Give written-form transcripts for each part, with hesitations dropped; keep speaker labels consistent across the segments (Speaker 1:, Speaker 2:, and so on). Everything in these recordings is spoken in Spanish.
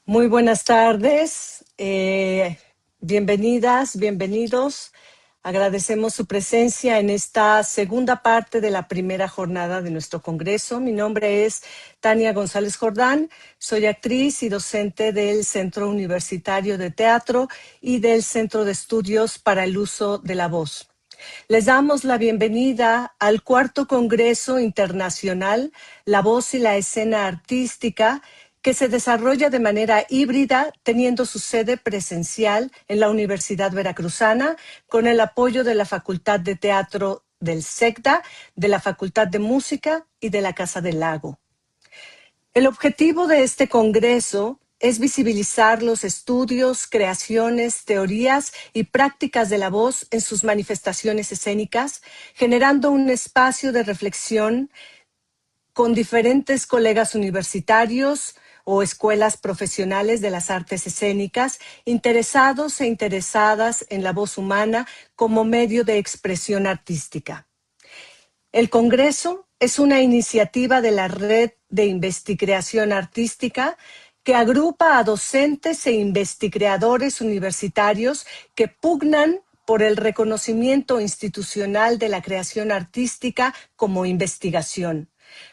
Speaker 1: Muy buenas tardes, bienvenidas, bienvenidos. Agradecemos su presencia en esta segunda parte de la primera jornada de nuestro congreso. Mi nombre es Tania González Jordán, soy actriz y docente del Centro Universitario de Teatro y del Centro de Estudios para el Uso de la Voz. Les damos la bienvenida al cuarto Congreso Internacional La Voz y la Escena Artística, que se desarrolla de manera híbrida, teniendo su sede presencial en la Universidad Veracruzana, con el apoyo de la Facultad de Teatro del SECTA, de la Facultad de Música y de la Casa del Lago. El objetivo de este congreso es visibilizar los estudios, creaciones, teorías y prácticas de la voz en sus manifestaciones escénicas, generando un espacio de reflexión con diferentes colegas universitarios o escuelas profesionales de las artes escénicas, interesados e interesadas en la voz humana como medio de expresión artística. El Congreso es una iniciativa de la Red de Investicreación Artística que agrupa a docentes e investicreadores universitarios que pugnan por el reconocimiento institucional de la creación artística como investigación,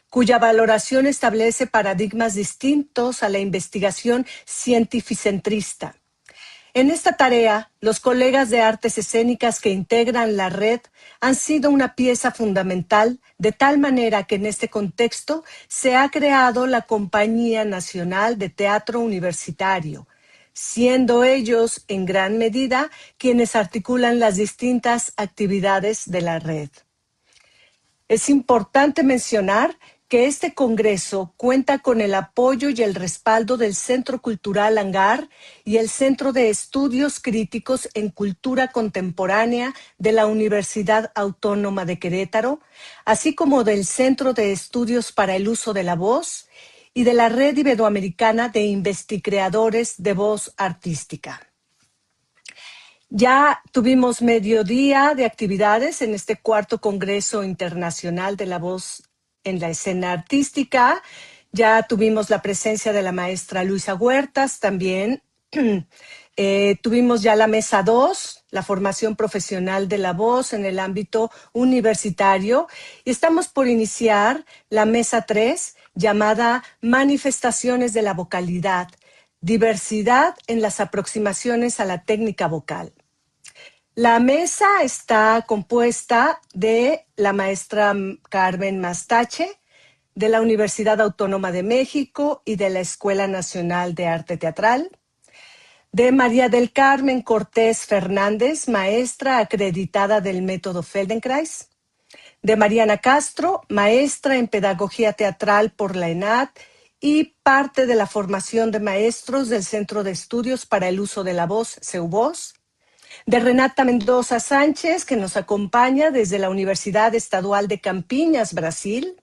Speaker 1: cuya valoración establece paradigmas distintos a la investigación cientificentrista. En esta tarea, los colegas de artes escénicas que integran la red han sido una pieza fundamental, de tal manera que en este contexto se ha creado la Compañía Nacional de Teatro Universitario, siendo ellos en gran medida quienes articulan las distintas actividades de la red. Es importante mencionar que este congreso cuenta con el apoyo y el respaldo del Centro Cultural Hangar y el Centro de Estudios Críticos en Cultura Contemporánea de la Universidad Autónoma de Querétaro, así como del Centro de Estudios para el Uso de la Voz y de la Red Iberoamericana de Investicreadores de Voz Artística. Ya tuvimos mediodía de actividades en este cuarto Congreso Internacional de la Voz en la Escena Artística. Ya tuvimos la presencia de la maestra Luisa Huertas también. Tuvimos ya la mesa 2, la formación profesional de la voz en el ámbito universitario. Y estamos por iniciar la mesa 3, llamada Manifestaciones de la Vocalidad, diversidad en las aproximaciones a la técnica vocal. La mesa está compuesta de la maestra Carmen Mastache, de la Universidad Autónoma de México y de la Escuela Nacional de Arte Teatral, de María del Carmen Cortés Fernández, maestra acreditada del método Feldenkrais, de Mariana Castro, maestra en Pedagogía Teatral por la ENAD y parte de la formación de maestros del Centro de Estudios para el Uso de la Voz, CEUVOZ, de Renata Mendoza Sánchez, que nos acompaña desde la Universidad Estadual de Campiñas, Brasil,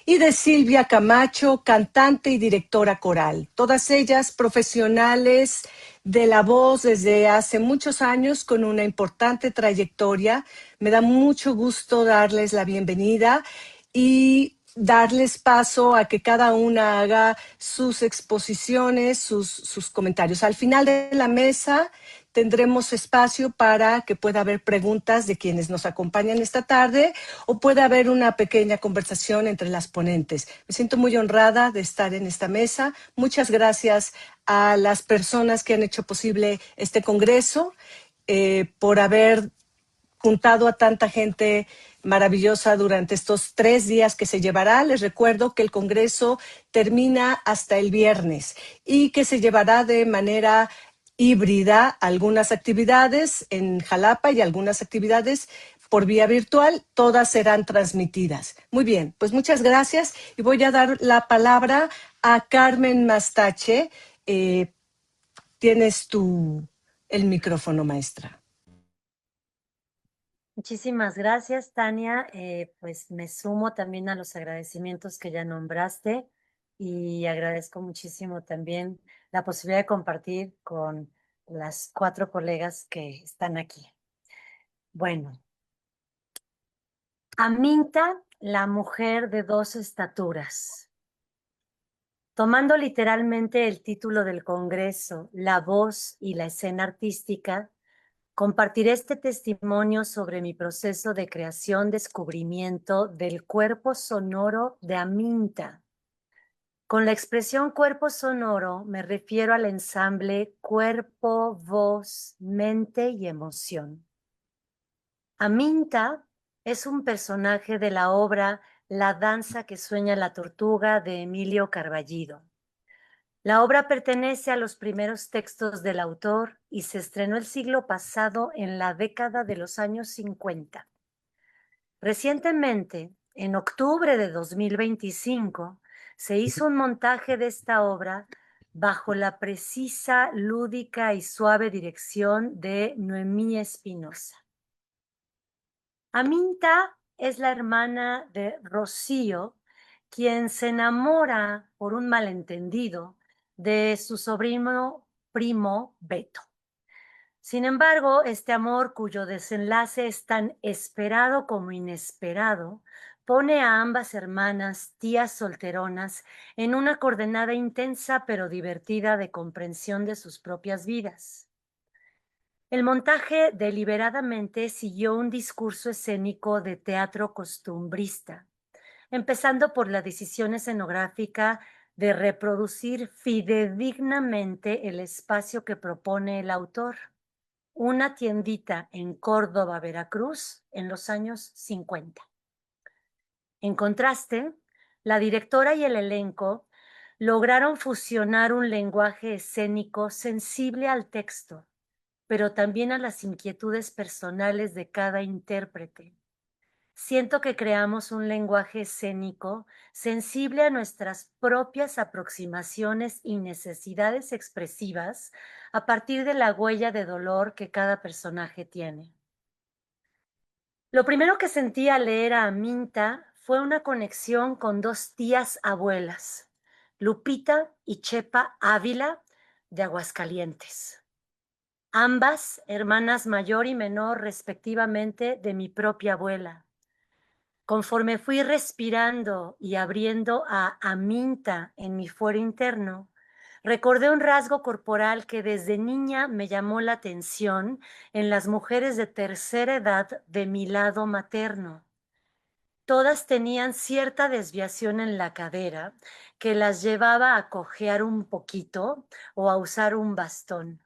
Speaker 1: y de Silvia Camacho, cantante y directora coral. Todas ellas profesionales de la voz desde hace muchos años con una importante trayectoria. Me da mucho gusto darles la bienvenida y darles paso a que cada una haga sus exposiciones, sus comentarios. Al final de la mesa tendremos espacio para que pueda haber preguntas de quienes nos acompañan esta tarde o pueda haber una pequeña conversación entre las ponentes. Me siento muy honrada de estar en esta mesa. Muchas gracias a las personas que han hecho posible este congreso, por haber juntado a tanta gente maravillosa durante estos 3 días que se llevará. Les recuerdo que el congreso termina hasta el viernes y que se llevará de manera híbrida algunas actividades en Jalapa y algunas actividades por vía virtual. Todas serán transmitidas. Muy bien, pues muchas gracias y voy a dar la palabra a Carmen Mastache. Tienes el micrófono, maestra.
Speaker 2: Muchísimas gracias, Tania. Pues me sumo también a los agradecimientos que ya nombraste y agradezco muchísimo también la posibilidad de compartir con las 4 colegas que están aquí. Bueno, Aminta, la mujer de 2 estaturas. Tomando literalmente el título del Congreso, La voz y la escena artística, compartiré este testimonio sobre mi proceso de creación-descubrimiento del cuerpo sonoro de Aminta. Con la expresión cuerpo sonoro me refiero al ensamble cuerpo, voz, mente y emoción. Aminta es un personaje de la obra La danza que sueña la tortuga de Emilio Carballido. La obra pertenece a los primeros textos del autor y se estrenó el siglo pasado en la década de los años 50. Recientemente, en octubre de 2025, se hizo un montaje de esta obra bajo la precisa, lúdica y suave dirección de Noemí Espinosa. Aminta es la hermana de Rocío, quien se enamora por un malentendido de su sobrino primo Beto. Sin embargo, este amor, cuyo desenlace es tan esperado como inesperado, pone a ambas hermanas, tías solteronas, en una coordenada intensa pero divertida de comprensión de sus propias vidas. El montaje deliberadamente siguió un discurso escénico de teatro costumbrista, empezando por la decisión escenográfica de reproducir fidedignamente el espacio que propone el autor, una tiendita en Córdoba, Veracruz, en los años 50. En contraste, la directora y el elenco lograron fusionar un lenguaje escénico sensible al texto, pero también a las inquietudes personales de cada intérprete. Siento que creamos un lenguaje escénico sensible a nuestras propias aproximaciones y necesidades expresivas a partir de la huella de dolor que cada personaje tiene. Lo primero que sentí al leer a Aminta fue una conexión con dos tías abuelas, Lupita y Chepa Ávila de Aguascalientes, ambas hermanas mayor y menor respectivamente de mi propia abuela. Conforme fui respirando y abriendo a Aminta en mi fuero interno, recordé un rasgo corporal que desde niña me llamó la atención en las mujeres de tercera edad de mi lado materno. Todas tenían cierta desviación en la cadera que las llevaba a cojear un poquito o a usar un bastón.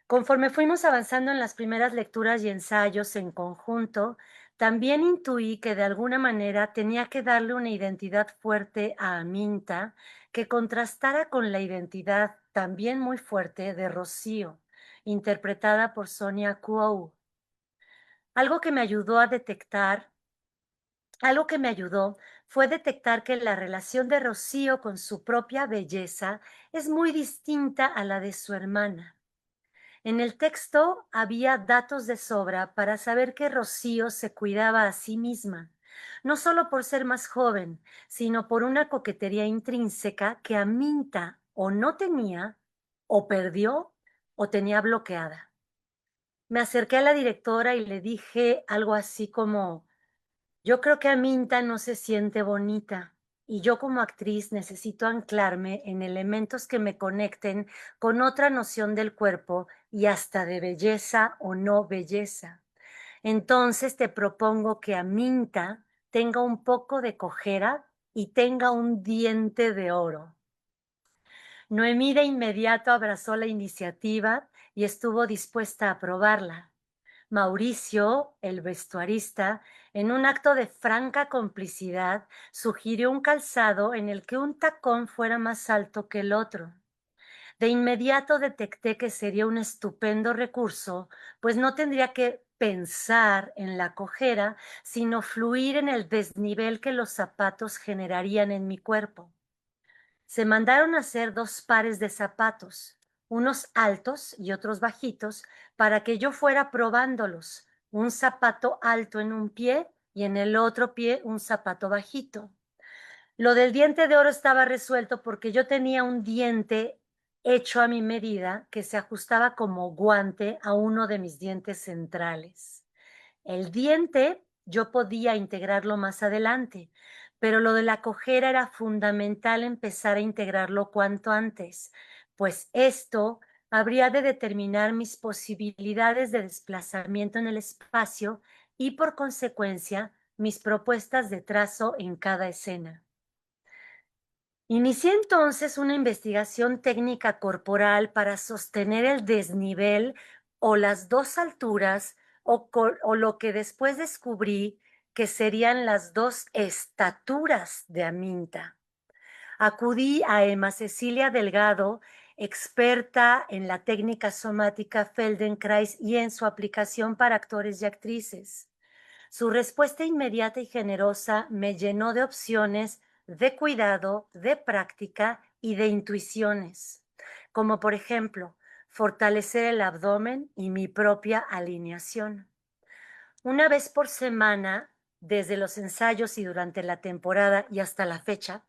Speaker 2: Conforme fuimos avanzando en las primeras lecturas y ensayos en conjunto, también intuí que de alguna manera tenía que darle una identidad fuerte a Aminta que contrastara con la identidad también muy fuerte de Rocío, interpretada por Sonia Kuo. Algo que me ayudó fue detectar que la relación de Rocío con su propia belleza es muy distinta a la de su hermana. En el texto había datos de sobra para saber que Rocío se cuidaba a sí misma, no solo por ser más joven, sino por una coquetería intrínseca que Aminta o no tenía, o perdió, o tenía bloqueada. Me acerqué a la directora y le dije algo así como: yo creo que Aminta no se siente bonita y yo como actriz necesito anclarme en elementos que me conecten con otra noción del cuerpo y hasta de belleza o no belleza. Entonces te propongo que Aminta tenga un poco de cojera y tenga un diente de oro. Noemí de inmediato abrazó la iniciativa y estuvo dispuesta a aprobarla. Mauricio, el vestuarista, en un acto de franca complicidad, sugirió un calzado en el que un tacón fuera más alto que el otro. De inmediato detecté que sería un estupendo recurso, pues no tendría que pensar en la cojera, sino fluir en el desnivel que los zapatos generarían en mi cuerpo. Se mandaron a hacer dos pares de zapatos, unos altos y otros bajitos, para que yo fuera probándolos, un zapato alto en un pie y en el otro pie un zapato bajito. Lo del diente de oro estaba resuelto porque yo tenía un diente hecho a mi medida que se ajustaba como guante a uno de mis dientes centrales. El diente yo podía integrarlo más adelante, pero lo de la cojera era fundamental empezar a integrarlo cuanto antes, pues esto habría de determinar mis posibilidades de desplazamiento en el espacio y, por consecuencia, mis propuestas de trazo en cada escena. Inicié entonces una investigación técnica corporal para sostener el desnivel o las dos alturas o lo que después descubrí que serían las dos estaturas de Aminta. Acudí a Emma Cecilia Delgado, experta en la técnica somática Feldenkrais y en su aplicación para actores y actrices. Su respuesta inmediata y generosa me llenó de opciones de cuidado, de práctica y de intuiciones, como por ejemplo, fortalecer el abdomen y mi propia alineación. Una vez por semana, desde los ensayos y durante la temporada y hasta la fecha,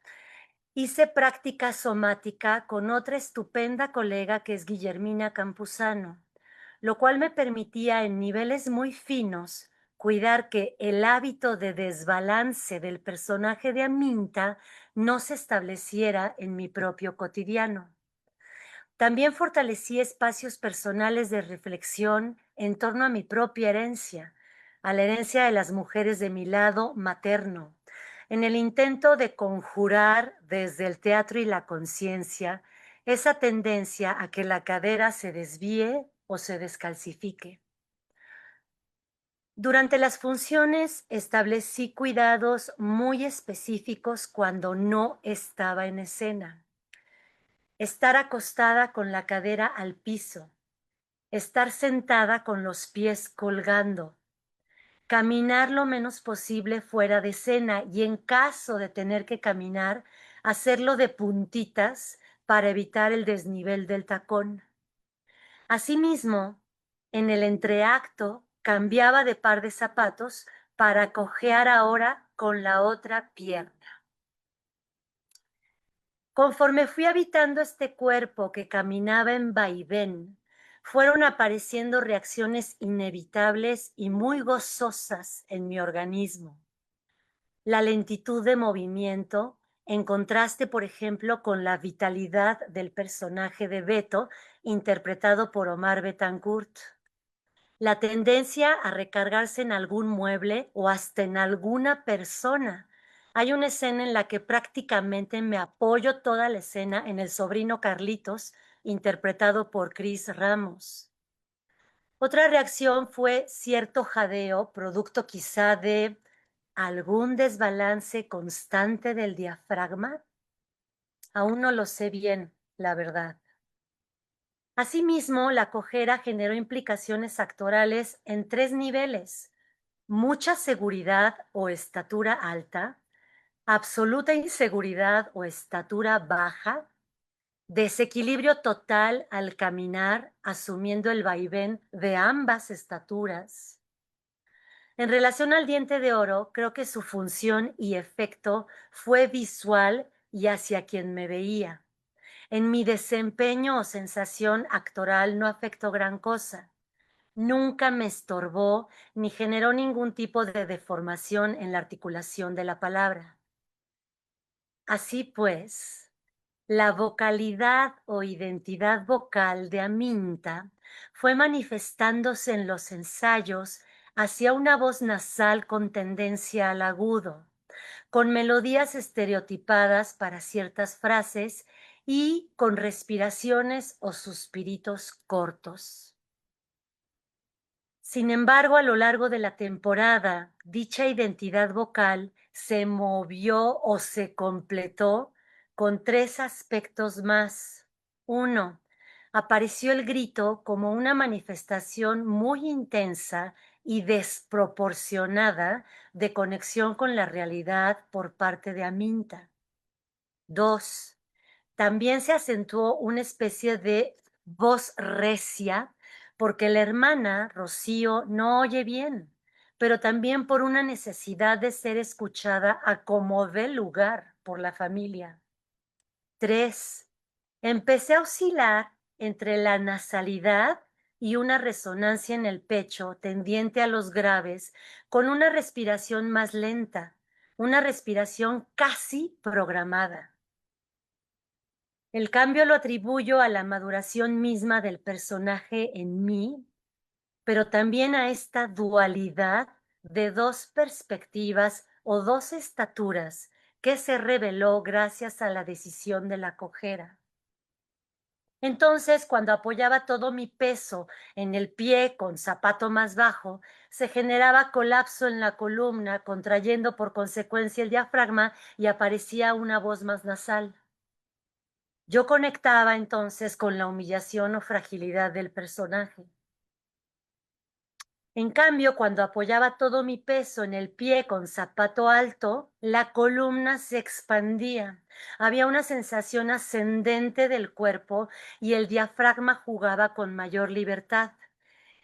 Speaker 2: hice práctica somática con otra estupenda colega que es Guillermina Campuzano, lo cual me permitía en niveles muy finos cuidar que el hábito de desbalance del personaje de Aminta no se estableciera en mi propio cotidiano. También fortalecí espacios personales de reflexión en torno a mi propia herencia, a la herencia de las mujeres de mi lado materno, en el intento de conjurar desde el teatro y la conciencia esa tendencia a que la cadera se desvíe o se descalcifique. Durante las funciones establecí cuidados muy específicos cuando no estaba en escena. Estar acostada con la cadera al piso, estar sentada con los pies colgando, caminar lo menos posible fuera de escena y en caso de tener que caminar, hacerlo de puntitas para evitar el desnivel del tacón. Asimismo, en el entreacto cambiaba de par de zapatos para cojear ahora con la otra pierna. Conforme fui habitando este cuerpo que caminaba en vaivén, fueron apareciendo reacciones inevitables y muy gozosas en mi organismo. La lentitud de movimiento, en contraste, por ejemplo, con la vitalidad del personaje de Beto, interpretado por Omar Betancourt. La tendencia a recargarse en algún mueble o hasta en alguna persona. Hay una escena en la que prácticamente me apoyo toda la escena en el sobrino Carlitos, interpretado por Chris Ramos. Otra reacción fue cierto jadeo, producto quizá de algún desbalance constante del diafragma. Aún no lo sé bien, la verdad. Asimismo, la cojera generó implicaciones actorales en 3 niveles: mucha seguridad o estatura alta, absoluta inseguridad o estatura baja, desequilibrio total al caminar, asumiendo el vaivén de ambas estaturas. En relación al diente de oro, creo que su función y efecto fue visual y hacia quien me veía. En mi desempeño o sensación actoral no afectó gran cosa. Nunca me estorbó ni generó ningún tipo de deformación en la articulación de la palabra. Así pues, la vocalidad o identidad vocal de Aminta fue manifestándose en los ensayos hacia una voz nasal con tendencia al agudo, con melodías estereotipadas para ciertas frases y con respiraciones o suspiritos cortos. Sin embargo, a lo largo de la temporada, dicha identidad vocal se movió o se completó con 3 aspectos más. 1. Apareció el grito como una manifestación muy intensa y desproporcionada de conexión con la realidad por parte de Aminta. 2. También se acentuó una especie de voz recia, porque la hermana, Rocío, no oye bien, pero también por una necesidad de ser escuchada a como dé lugar por la familia. 3. Empecé a oscilar entre la nasalidad y una resonancia en el pecho tendiente a los graves, con una respiración más lenta, una respiración casi programada. El cambio lo atribuyo a la maduración misma del personaje en mí, pero también a esta dualidad de dos perspectivas o dos estaturas que se reveló gracias a la decisión de la cojera. Entonces, cuando apoyaba todo mi peso en el pie con zapato más bajo, se generaba colapso en la columna, contrayendo por consecuencia el diafragma y aparecía una voz más nasal. Yo conectaba entonces con la humillación o fragilidad del personaje. En cambio, cuando apoyaba todo mi peso en el pie con zapato alto, la columna se expandía. Había una sensación ascendente del cuerpo y el diafragma jugaba con mayor libertad.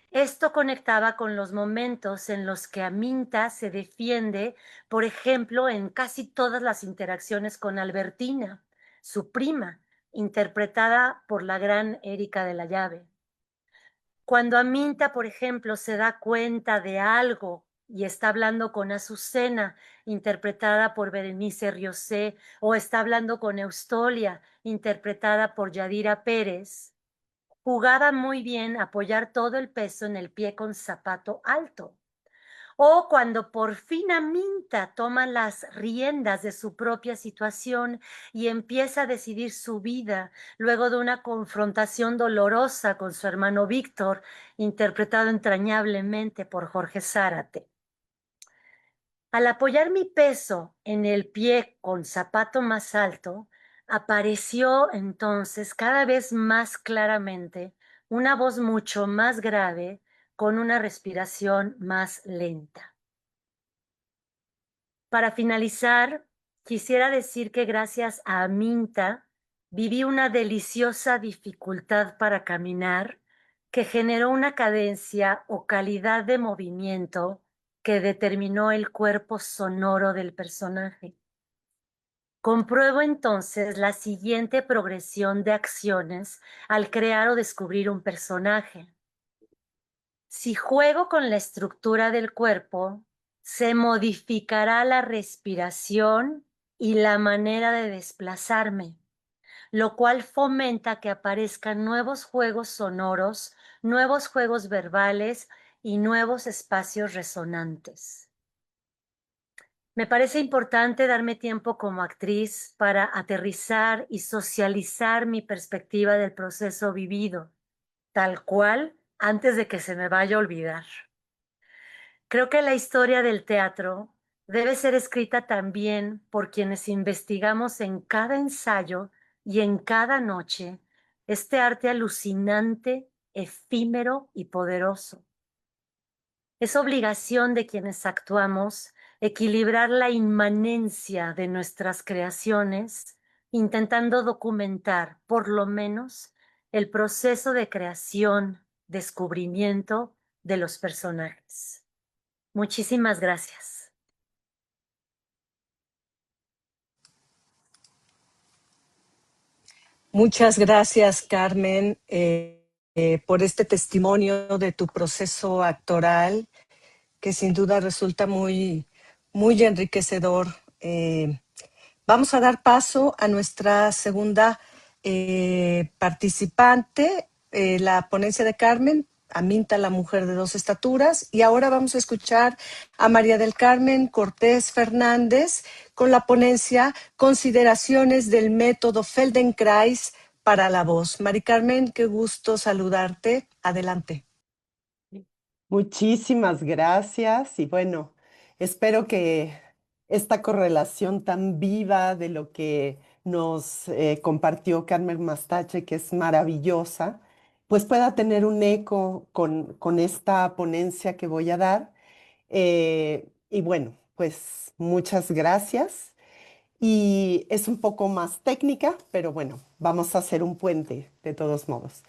Speaker 2: Esto conectaba con los momentos en los que Aminta se defiende, por ejemplo, en casi todas las interacciones con Albertina, su prima, interpretada por la gran Erika de la Llave. Cuando Aminta, por ejemplo, se da cuenta de algo y está hablando con Azucena, interpretada por Berenice Riosé, o está hablando con Eustolia, interpretada por Yadira Pérez, jugaba muy bien apoyar todo el peso en el pie con zapato alto. O cuando por fin Aminta toma las riendas de su propia situación y empieza a decidir su vida luego de una confrontación dolorosa con su hermano Víctor, interpretado entrañablemente por Jorge Zárate. Al apoyar mi peso en el pie con zapato más alto, apareció entonces cada vez más claramente una voz mucho más grave con una respiración más lenta. Para finalizar, quisiera decir que gracias a Aminta viví una deliciosa dificultad para caminar que generó una cadencia o calidad de movimiento que determinó el cuerpo sonoro del personaje. Compruebo entonces la siguiente progresión de acciones al crear o descubrir un personaje. Si juego con la estructura del cuerpo, se modificará la respiración y la manera de desplazarme, lo cual fomenta que aparezcan nuevos juegos sonoros, nuevos juegos verbales y nuevos espacios resonantes. Me parece importante darme tiempo como actriz para aterrizar y socializar mi perspectiva del proceso vivido, tal cual, antes de que se me vaya a olvidar. Creo que la historia del teatro debe ser escrita también por quienes investigamos en cada ensayo y en cada noche este arte alucinante, efímero y poderoso. Es obligación de quienes actuamos equilibrar la inmanencia de nuestras creaciones, intentando documentar, por lo menos, el proceso de creación, descubrimiento de los personajes. Muchísimas gracias.
Speaker 1: Muchas gracias, Carmen, por este testimonio de tu proceso actoral, que sin duda resulta muy, muy enriquecedor. Vamos a dar paso a nuestra segunda participante, la ponencia de Carmen, Aminta, la mujer de dos estaturas, y ahora vamos a escuchar a María del Carmen Cortés Fernández con la ponencia Consideraciones del método Feldenkrais para la voz. Mari Carmen, qué gusto saludarte. Adelante.
Speaker 3: Muchísimas gracias y bueno, espero que esta correlación tan viva de lo que nos compartió Carmen Mastache, que es maravillosa, pues pueda tener un eco con esta ponencia que voy a dar. Y bueno, pues muchas gracias. Y es un poco más técnica, pero bueno, vamos a hacer un puente de todos modos.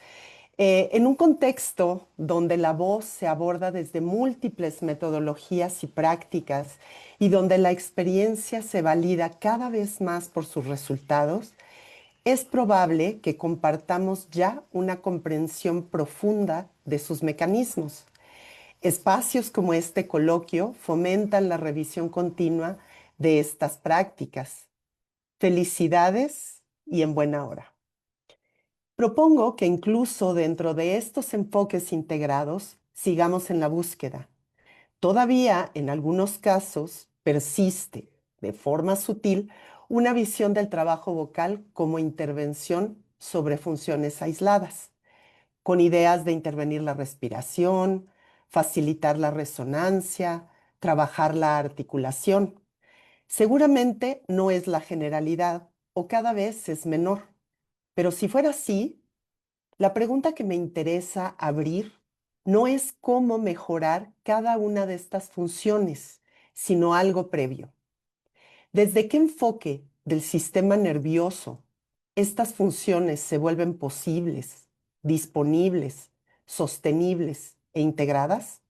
Speaker 3: En un contexto donde la voz se aborda desde múltiples metodologías y prácticas y donde la experiencia se valida cada vez más por sus resultados, es probable que compartamos ya una comprensión profunda de sus mecanismos. Espacios como este coloquio fomentan la revisión continua de estas prácticas. Felicidades y en buena hora. Propongo que incluso dentro de estos enfoques integrados sigamos en la búsqueda. Todavía, en algunos casos, persiste de forma sutil una visión del trabajo vocal como intervención sobre funciones aisladas, con ideas de intervenir la respiración, facilitar la resonancia, trabajar la articulación. Seguramente no es la generalidad o cada vez es menor, pero si fuera así, la pregunta que me interesa abrir no es cómo mejorar cada una de estas funciones, sino algo previo. ¿Desde qué enfoque del sistema nervioso estas funciones se vuelven posibles, disponibles, sostenibles e integradas?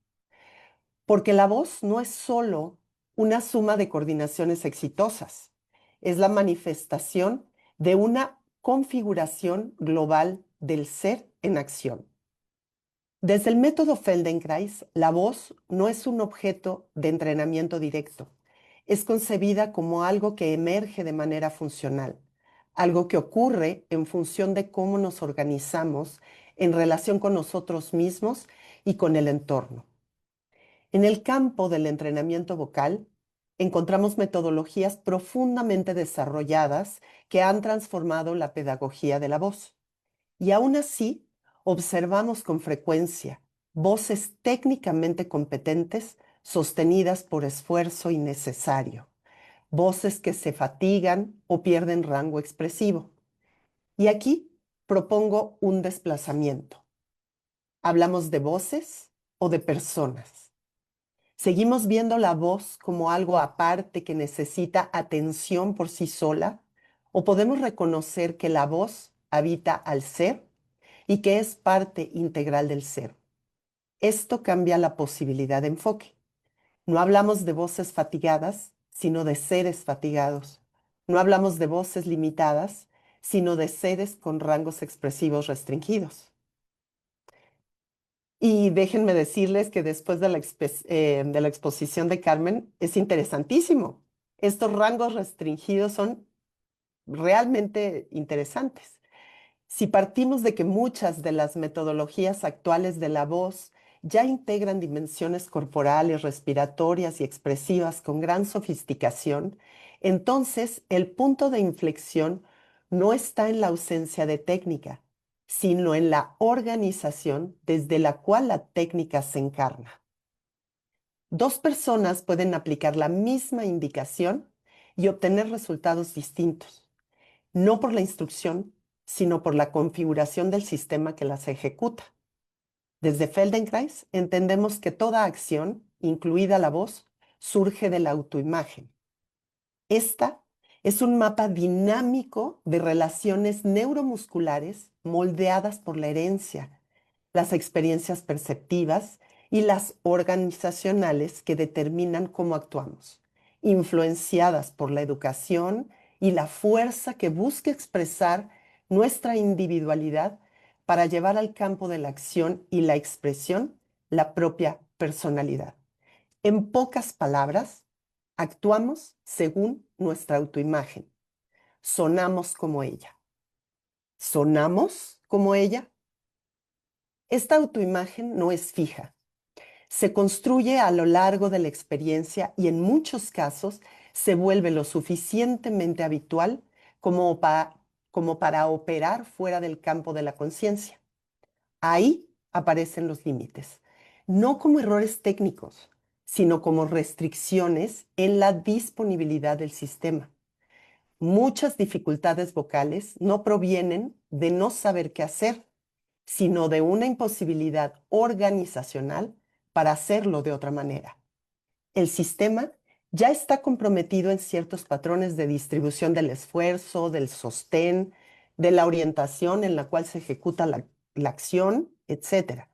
Speaker 3: Porque la voz no es solo una suma de coordinaciones exitosas, es la manifestación de una configuración global del ser en acción. Desde el método Feldenkrais, la voz no es un objeto de entrenamiento directo, es concebida como algo que emerge de manera funcional, algo que ocurre en función de cómo nos organizamos en relación con nosotros mismos y con el entorno. En el campo del entrenamiento vocal, encontramos metodologías profundamente desarrolladas que han transformado la pedagogía de la voz. Y aún así, observamos con frecuencia voces técnicamente competentes sostenidas por esfuerzo innecesario, voces que se fatigan o pierden rango expresivo. Y aquí propongo un desplazamiento. ¿Hablamos de voces o de personas? ¿Seguimos viendo la voz como algo aparte que necesita atención por sí sola? ¿O podemos reconocer que la voz habita al ser y que es parte integral del ser? Esto cambia la posibilidad de enfoque. No hablamos de voces fatigadas, sino de seres fatigados. No hablamos de voces limitadas, sino de seres con rangos expresivos restringidos. Y déjenme decirles que después de de la exposición de Carmen, es interesantísimo. Estos rangos restringidos son realmente interesantes. Si partimos de que muchas de las metodologías actuales de la voz ya integran dimensiones corporales, respiratorias y expresivas con gran sofisticación, entonces el punto de inflexión no está en la ausencia de técnica, sino en la organización desde la cual la técnica se encarna. Dos personas pueden aplicar la misma indicación y obtener resultados distintos, no por la instrucción, sino por la configuración del sistema que las ejecuta. Desde Feldenkrais entendemos que toda acción, incluida la voz, surge de la autoimagen. Esta es un mapa dinámico de relaciones neuromusculares moldeadas por la herencia, las experiencias perceptivas y las organizacionales que determinan cómo actuamos, influenciadas por la educación y la fuerza que busca expresar nuestra individualidad para llevar al campo de la acción y la expresión la propia personalidad. En pocas palabras, actuamos según nuestra autoimagen. Sonamos como ella. ¿Sonamos como ella? Esta autoimagen no es fija. Se construye a lo largo de la experiencia y en muchos casos se vuelve lo suficientemente habitual como para operar fuera del campo de la conciencia. Ahí aparecen los límites, no como errores técnicos, sino como restricciones en la disponibilidad del sistema. Muchas dificultades vocales no provienen de no saber qué hacer, sino de una imposibilidad organizacional para hacerlo de otra manera. El sistema ya está comprometido en ciertos patrones de distribución del esfuerzo, del sostén, de la orientación en la cual se ejecuta la acción, etc.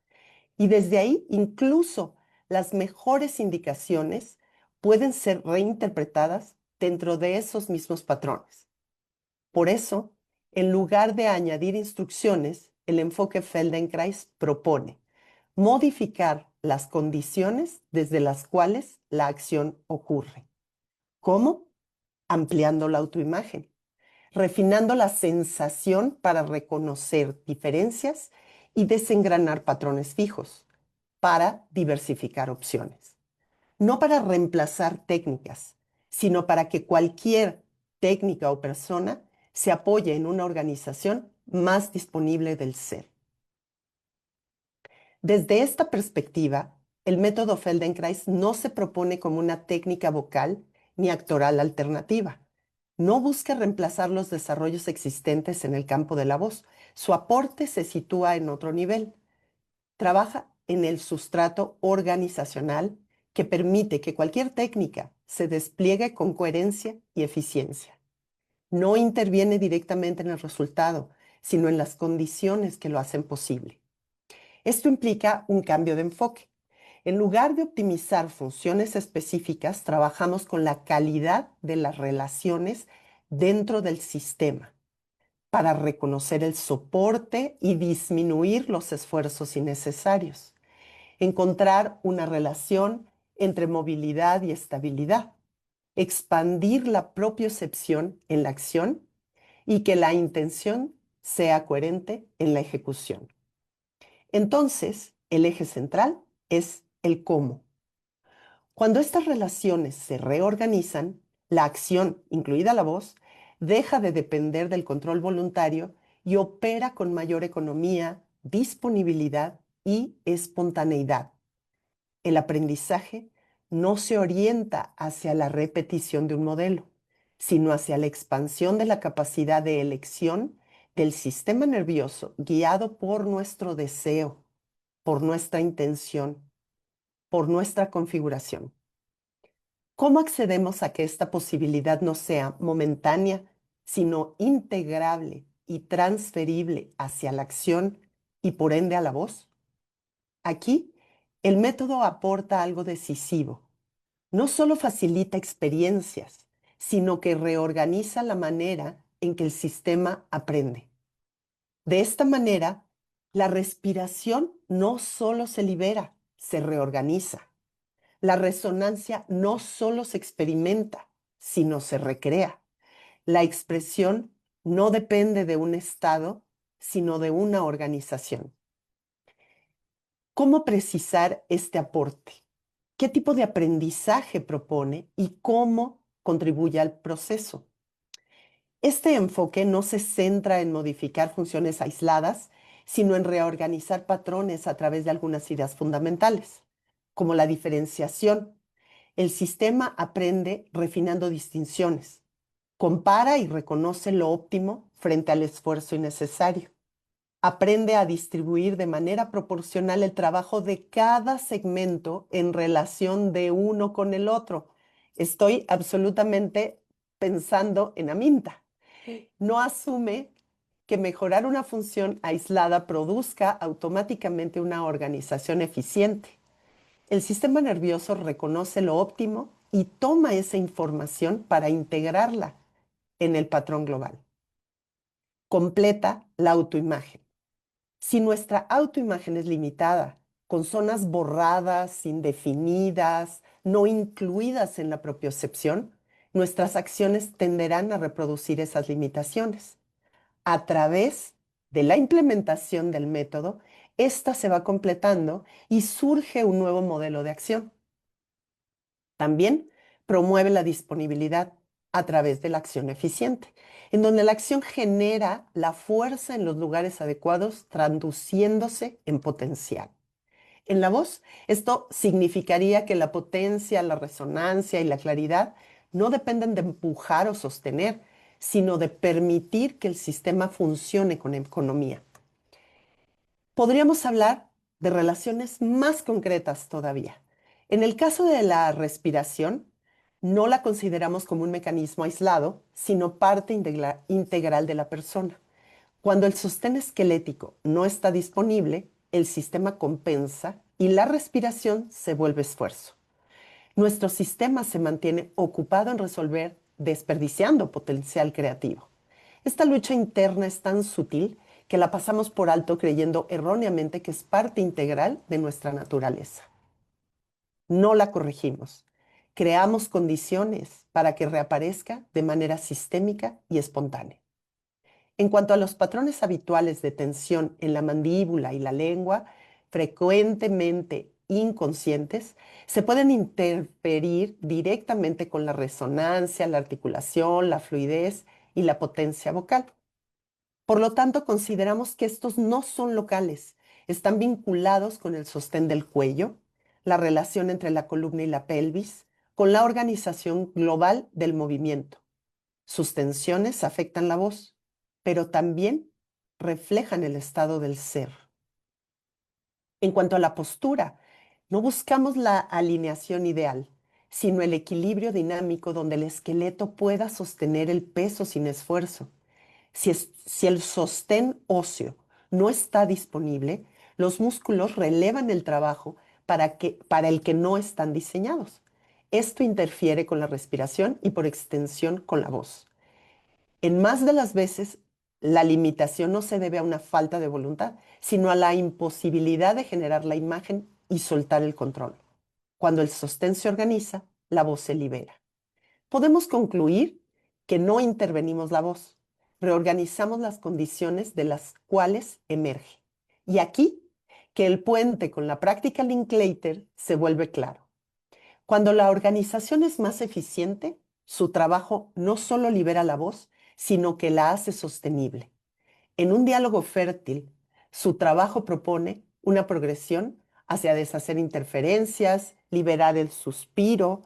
Speaker 3: Y desde ahí, incluso las mejores indicaciones pueden ser reinterpretadas dentro de esos mismos patrones. Por eso, en lugar de añadir instrucciones, el enfoque Feldenkrais propone modificar las condiciones desde las cuales la acción ocurre. ¿Cómo? ampliando la autoimagen, refinando la sensación para reconocer diferencias y desengranar patrones fijos, para diversificar opciones. No para reemplazar técnicas, sino para que cualquier técnica o persona se apoye en una organización más disponible del ser. Desde esta perspectiva, el método Feldenkrais no se propone como una técnica vocal ni actoral alternativa. No busca reemplazar los desarrollos existentes en el campo de la voz. Su aporte se sitúa en otro nivel. Trabaja en el sustrato organizacional que permite que cualquier técnica se despliegue con coherencia y eficiencia. No interviene directamente en el resultado, sino en las condiciones que lo hacen posible. Esto implica un cambio de enfoque. En lugar de optimizar funciones específicas, trabajamos con la calidad de las relaciones dentro del sistema para reconocer el soporte y disminuir los esfuerzos innecesarios. Encontrar una relación entre movilidad y estabilidad. Expandir la propiocepción en la acción y que la intención sea coherente en la ejecución. Entonces, el eje central es el cómo. Cuando estas relaciones se reorganizan, la acción, incluida la voz, deja de depender del control voluntario y opera con mayor economía, disponibilidad y espontaneidad. El aprendizaje no se orienta hacia la repetición de un modelo, sino hacia la expansión de la capacidad de elección del sistema nervioso guiado por nuestro deseo, por nuestra intención, por nuestra configuración. ¿Cómo accedemos a que esta posibilidad no sea momentánea, sino integrable y transferible hacia la acción y por ende a la voz? Aquí, el método aporta algo decisivo. No solo facilita experiencias, sino que reorganiza la manera en que el sistema aprende. De esta manera, la respiración no solo se libera, se reorganiza. La resonancia no solo se experimenta, sino se recrea. La expresión no depende de un estado, sino de una organización. ¿Cómo precisar este aporte? ¿Qué tipo de aprendizaje propone y cómo contribuye al proceso? Este enfoque no se centra en modificar funciones aisladas, sino en reorganizar patrones a través de algunas ideas fundamentales, como la diferenciación. El sistema aprende refinando distinciones, compara y reconoce lo óptimo frente al esfuerzo innecesario. Aprende a distribuir de manera proporcional el trabajo de cada segmento en relación de uno con el otro. Estoy absolutamente pensando en Aminta. No asume que mejorar una función aislada produzca automáticamente una organización eficiente. El sistema nervioso reconoce lo óptimo y toma esa información para integrarla en el patrón global. Completa la autoimagen. Si nuestra autoimagen es limitada, con zonas borradas, indefinidas, no incluidas en la propiocepción, nuestras acciones tenderán a reproducir esas limitaciones. A través de la implementación del método, esta se va completando y surge un nuevo modelo de acción. También promueve la disponibilidad a través de la acción eficiente, en donde la acción genera la fuerza en los lugares adecuados, traduciéndose en potencial. En la voz, esto significaría que la potencia, la resonancia y la claridad no dependen de empujar o sostener, sino de permitir que el sistema funcione con economía. Podríamos hablar de relaciones más concretas todavía. En el caso de la respiración, no la consideramos como un mecanismo aislado, sino parte integral de la persona. Cuando el sostén esquelético no está disponible, el sistema compensa y la respiración se vuelve esfuerzo. Nuestro sistema se mantiene ocupado en resolver, desperdiciando potencial creativo. Esta lucha interna es tan sutil que la pasamos por alto creyendo erróneamente que es parte integral de nuestra naturaleza. No la corregimos. Creamos condiciones para que reaparezca de manera sistémica y espontánea. En cuanto a los patrones habituales de tensión en la mandíbula y la lengua, frecuentemente inconscientes, se pueden interferir directamente con la resonancia, la articulación, la fluidez y la potencia vocal. Por lo tanto, consideramos que estos no son locales, están vinculados con el sostén del cuello, la relación entre la columna y la pelvis, con la organización global del movimiento. Sus tensiones afectan la voz, pero también reflejan el estado del ser. En cuanto a la postura, no buscamos la alineación ideal, sino el equilibrio dinámico donde el esqueleto pueda sostener el peso sin esfuerzo. Si el sostén óseo no está disponible, los músculos relevan el trabajo para el que no están diseñados. Esto interfiere con la respiración y por extensión con la voz. En más de las veces, la limitación no se debe a una falta de voluntad, sino a la imposibilidad de generar la imagen y soltar el control. Cuando el sostén se organiza, la voz se libera. Podemos concluir que no intervenimos la voz, reorganizamos las condiciones de las cuales emerge. Y aquí, que el puente con la práctica Linklater se vuelve claro. Cuando la organización es más eficiente, su trabajo no solo libera la voz, sino que la hace sostenible. En un diálogo fértil, su trabajo propone una progresión hacia deshacer interferencias, liberar el suspiro,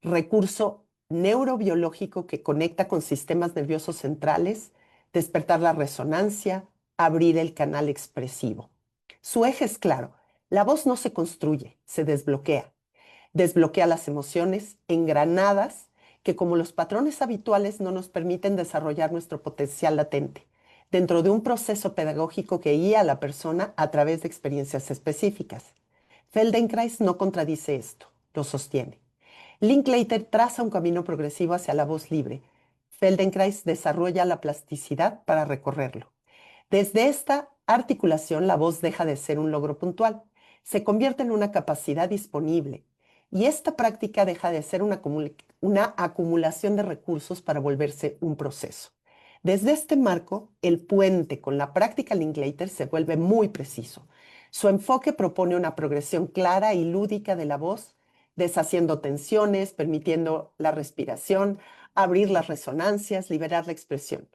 Speaker 3: recurso neurobiológico que conecta con sistemas nerviosos centrales, despertar la resonancia, abrir el canal expresivo. Su eje es claro, la voz no se construye, se desbloquea. Desbloquea las emociones engranadas que, como los patrones habituales, no nos permiten desarrollar nuestro potencial latente, dentro de un proceso pedagógico que guía a la persona a través de experiencias específicas. Feldenkrais no contradice esto, lo sostiene. Linklater traza un camino progresivo hacia la voz libre. Feldenkrais desarrolla la plasticidad para recorrerlo. Desde esta articulación, la voz deja de ser un logro puntual, se convierte en una capacidad disponible, y esta práctica deja de ser una acumulación de recursos para volverse un proceso. Desde este marco, el puente con la práctica Linklater se vuelve muy preciso. Su enfoque propone una progresión clara y lúdica de la voz, deshaciendo tensiones, permitiendo la respiración, abrir las resonancias, liberar la expresión.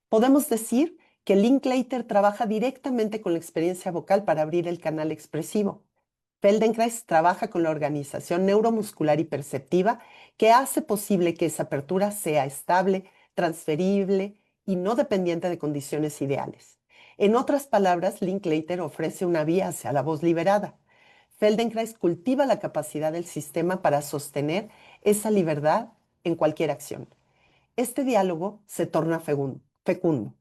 Speaker 3: Podemos decir que Linklater trabaja directamente con la experiencia vocal para abrir el canal expresivo. Feldenkrais trabaja con la organización neuromuscular y perceptiva que hace posible que esa apertura sea estable, transferible y no dependiente de condiciones ideales. En otras palabras, Linklater ofrece una vía hacia la voz liberada. Feldenkrais cultiva la capacidad del sistema para sostener esa libertad en cualquier acción. Este diálogo se torna fecundo.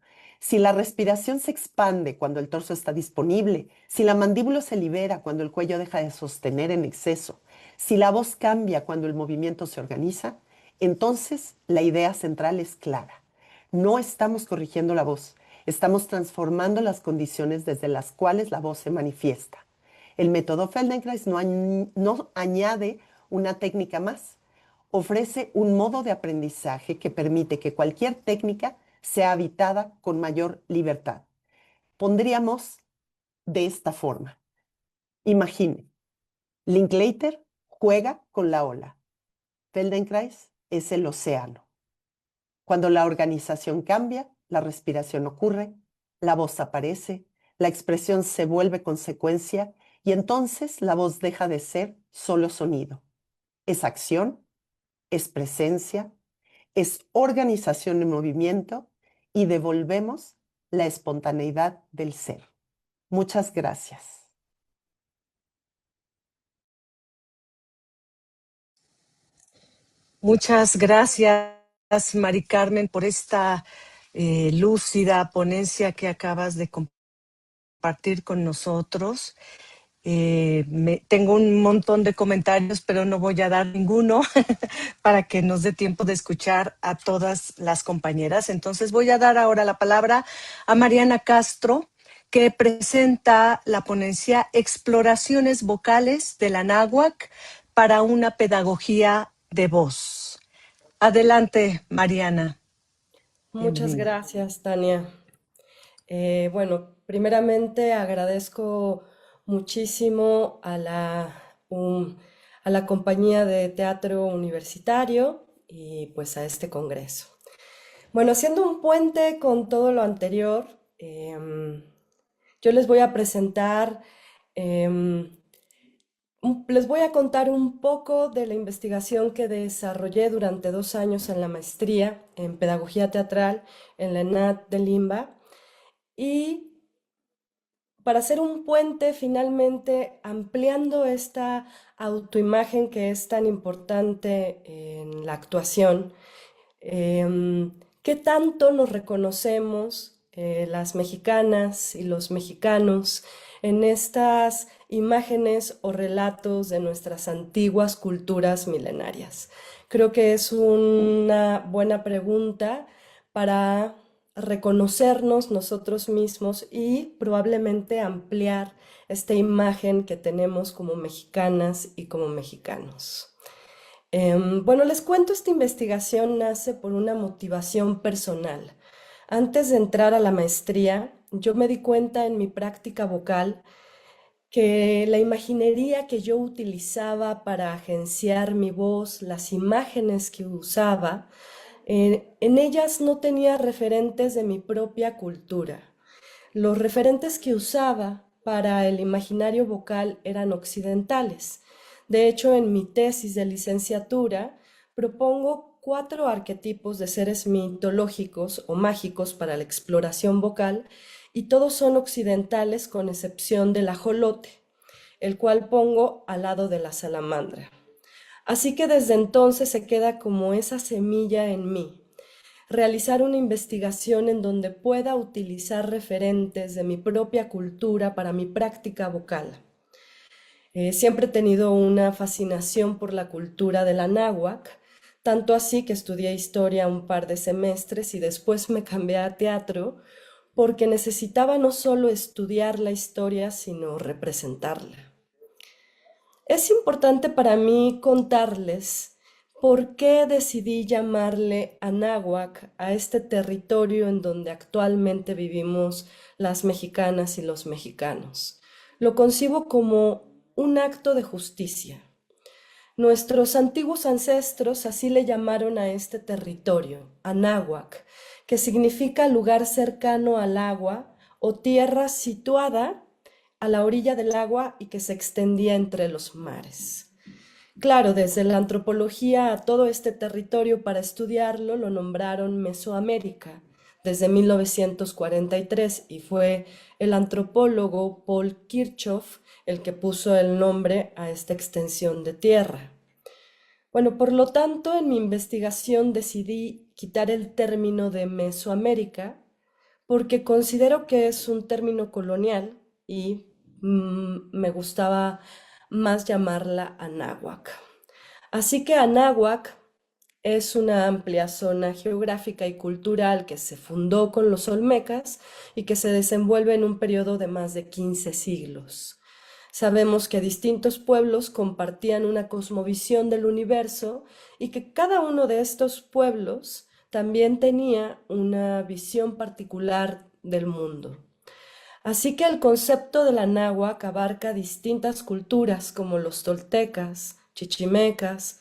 Speaker 3: Si la respiración se expande cuando el torso está disponible, si la mandíbula se libera cuando el cuello deja de sostener en exceso, si la voz cambia cuando el movimiento se organiza, entonces la idea central es clara. No estamos corrigiendo la voz, estamos transformando las condiciones desde las cuales la voz se manifiesta. El método Feldenkrais no añade una técnica más, ofrece un modo de aprendizaje que permite que cualquier técnica sea habitada con mayor libertad. Pondríamos de esta forma. Imagine, Linklater juega con la ola. Feldenkrais es el océano. Cuando la organización cambia, la respiración ocurre, la voz aparece, la expresión se vuelve consecuencia y entonces la voz deja de ser solo sonido. Es acción, es presencia, es organización en movimiento y devolvemos la espontaneidad del ser. Muchas gracias.
Speaker 1: Muchas gracias, Mari Carmen, por esta lúcida ponencia que acabas de compartir con nosotros. Tengo un montón de comentarios, pero no voy a dar ninguno para que nos dé tiempo de escuchar a todas las compañeras. Entonces voy a dar ahora la palabra a Mariana Castro, que presenta la ponencia Exploraciones vocales de la náhuatl para una pedagogía de voz. Adelante, Mariana.
Speaker 4: Muchas
Speaker 1: Bienvenida.
Speaker 4: gracias, Tania. Bueno, primeramente agradezco muchísimo a la compañía de teatro universitario y pues a este congreso. Bueno, haciendo un puente con todo lo anterior, yo les voy a presentar, em, les voy a contar un poco de la investigación que desarrollé durante 2 años en la maestría en pedagogía teatral en la ENAD de Limba. Y para hacer un puente, finalmente ampliando esta autoimagen que es tan importante en la actuación, ¿qué tanto nos reconocemos las mexicanas y los mexicanos en estas imágenes o relatos de nuestras antiguas culturas milenarias? Creo que es una buena pregunta para reconocernos nosotros mismos y probablemente ampliar esta imagen que tenemos como mexicanas y como mexicanos. Bueno, les cuento, esta investigación nace por una motivación personal. Antes de entrar a la maestría, yo me di cuenta en mi práctica vocal que la imaginería que yo utilizaba para agenciar mi voz, las imágenes que usaba, en ellas no tenía referentes de mi propia cultura. Los referentes que usaba para el imaginario vocal eran occidentales. De hecho, en mi tesis de licenciatura propongo 4 arquetipos de seres mitológicos o mágicos para la exploración vocal, y todos son occidentales con excepción del ajolote, el cual pongo al lado de la salamandra. Así que desde entonces se queda como esa semilla en mí, realizar una investigación en donde pueda utilizar referentes de mi propia cultura para mi práctica vocal. Siempre he tenido una fascinación por la cultura de la náhuatl, tanto así que estudié historia un par de semestres y después me cambié a teatro porque necesitaba no solo estudiar la historia, sino representarla. Es importante para mí contarles por qué decidí llamarle Anáhuac a este territorio en donde actualmente vivimos las mexicanas y los mexicanos. Lo concibo como un acto de justicia. Nuestros antiguos ancestros así le llamaron a este territorio, Anáhuac, que significa lugar cercano al agua o tierra situada a la orilla del agua y que se extendía entre los mares. Claro, desde la antropología a todo este territorio para estudiarlo lo nombraron Mesoamérica desde 1943 y fue el antropólogo Paul Kirchhoff el que puso el nombre a esta extensión de tierra. Bueno, por lo tanto, en mi investigación decidí quitar el término de Mesoamérica porque considero que es un término colonial y me gustaba más llamarla Anáhuac. Así que Anáhuac es una amplia zona geográfica y cultural que se fundó con los olmecas y que se desenvuelve en un periodo de más de 15 siglos. Sabemos que distintos pueblos compartían una cosmovisión del universo y que cada uno de estos pueblos también tenía una visión particular del mundo. Así que el concepto de la náhuatl abarca distintas culturas como los toltecas, chichimecas,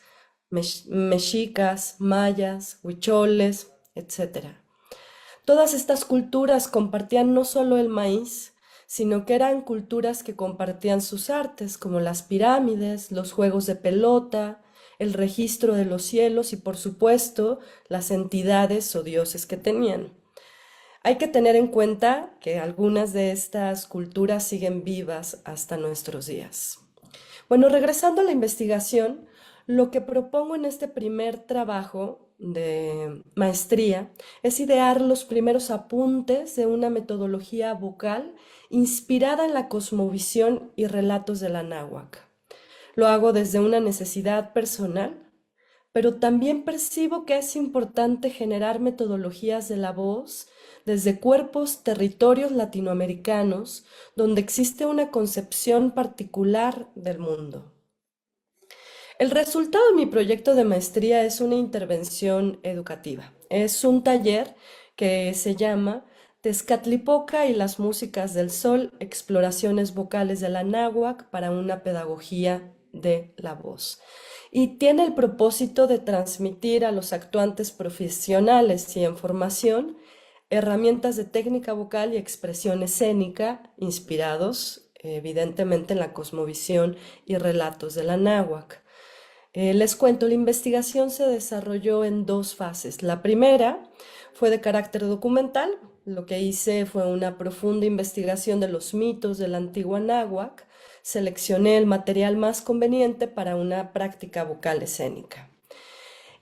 Speaker 4: mexicas, mayas, huicholes, etc. Todas estas culturas compartían no solo el maíz, sino que eran culturas que compartían sus artes, como las pirámides, los juegos de pelota, el registro de los cielos y, por supuesto, las entidades o dioses que tenían. Hay que tener en cuenta que algunas de estas culturas siguen vivas hasta nuestros días. Bueno, regresando a la investigación, lo que propongo en este primer trabajo de maestría es idear los primeros apuntes de una metodología vocal inspirada en la cosmovisión y relatos de la náhuatl. Lo hago desde una necesidad personal, pero también percibo que es importante generar metodologías de la voz desde cuerpos, territorios latinoamericanos, donde existe una concepción particular del mundo. El resultado de mi proyecto de maestría es una intervención educativa. Es un taller que se llama Tezcatlipoca y las músicas del sol, exploraciones vocales de la náhuatl para una pedagogía de la voz. Y tiene el propósito de transmitir a los actuantes profesionales y en formación herramientas de técnica vocal y expresión escénica inspirados evidentemente en la cosmovisión y relatos de la náhuatl. Les cuento, la investigación se desarrolló en dos fases. La primera fue de carácter documental. Lo que hice fue una profunda investigación de los mitos de la antigua náhuatl. Seleccioné el material más conveniente para una práctica vocal escénica.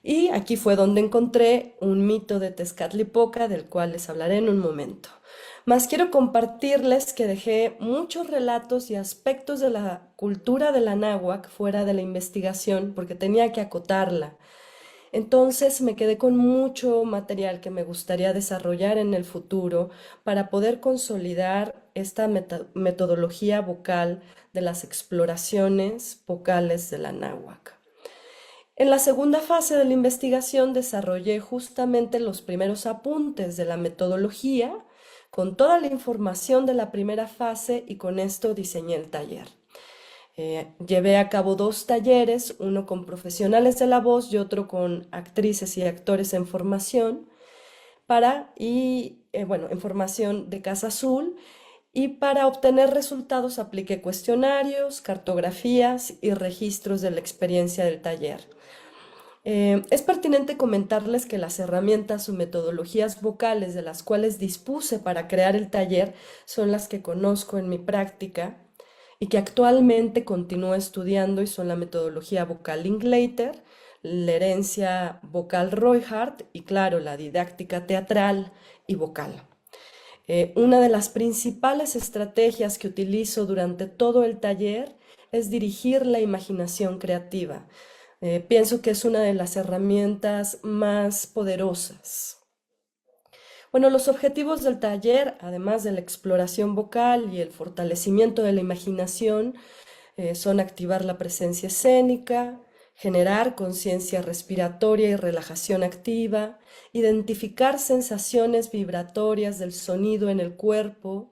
Speaker 4: Y aquí fue donde encontré un mito de Tezcatlipoca, del cual les hablaré en un momento. Mas quiero compartirles que dejé muchos relatos y aspectos de la cultura de la náhuatl fuera de la investigación porque tenía que acotarla. Entonces me quedé con mucho material que me gustaría desarrollar en el futuro para poder consolidar esta metodología vocal de las exploraciones vocales de la náhuatl. En la segunda fase de la investigación desarrollé justamente los primeros apuntes de la metodología con toda la información de la primera fase y con esto diseñé el taller. Llevé a cabo 2 talleres, uno con profesionales de la voz y otro con actrices y actores en formación, en formación de Casa Azul, y para obtener resultados apliqué cuestionarios, cartografías y registros de la experiencia del taller. Es pertinente comentarles que las herramientas o metodologías vocales de las cuales dispuse para crear el taller son las que conozco en mi práctica y que actualmente continúo estudiando y son la metodología vocal Linklater, la herencia vocal Royhart y claro, la didáctica teatral y vocal. Una de las principales estrategias que utilizo durante todo el taller es dirigir la imaginación creativa. Pienso que es una de las herramientas más poderosas. Bueno, los objetivos del taller, además de la exploración vocal y el fortalecimiento de la imaginación, son activar la presencia escénica, generar conciencia respiratoria y relajación activa, identificar sensaciones vibratorias del sonido en el cuerpo,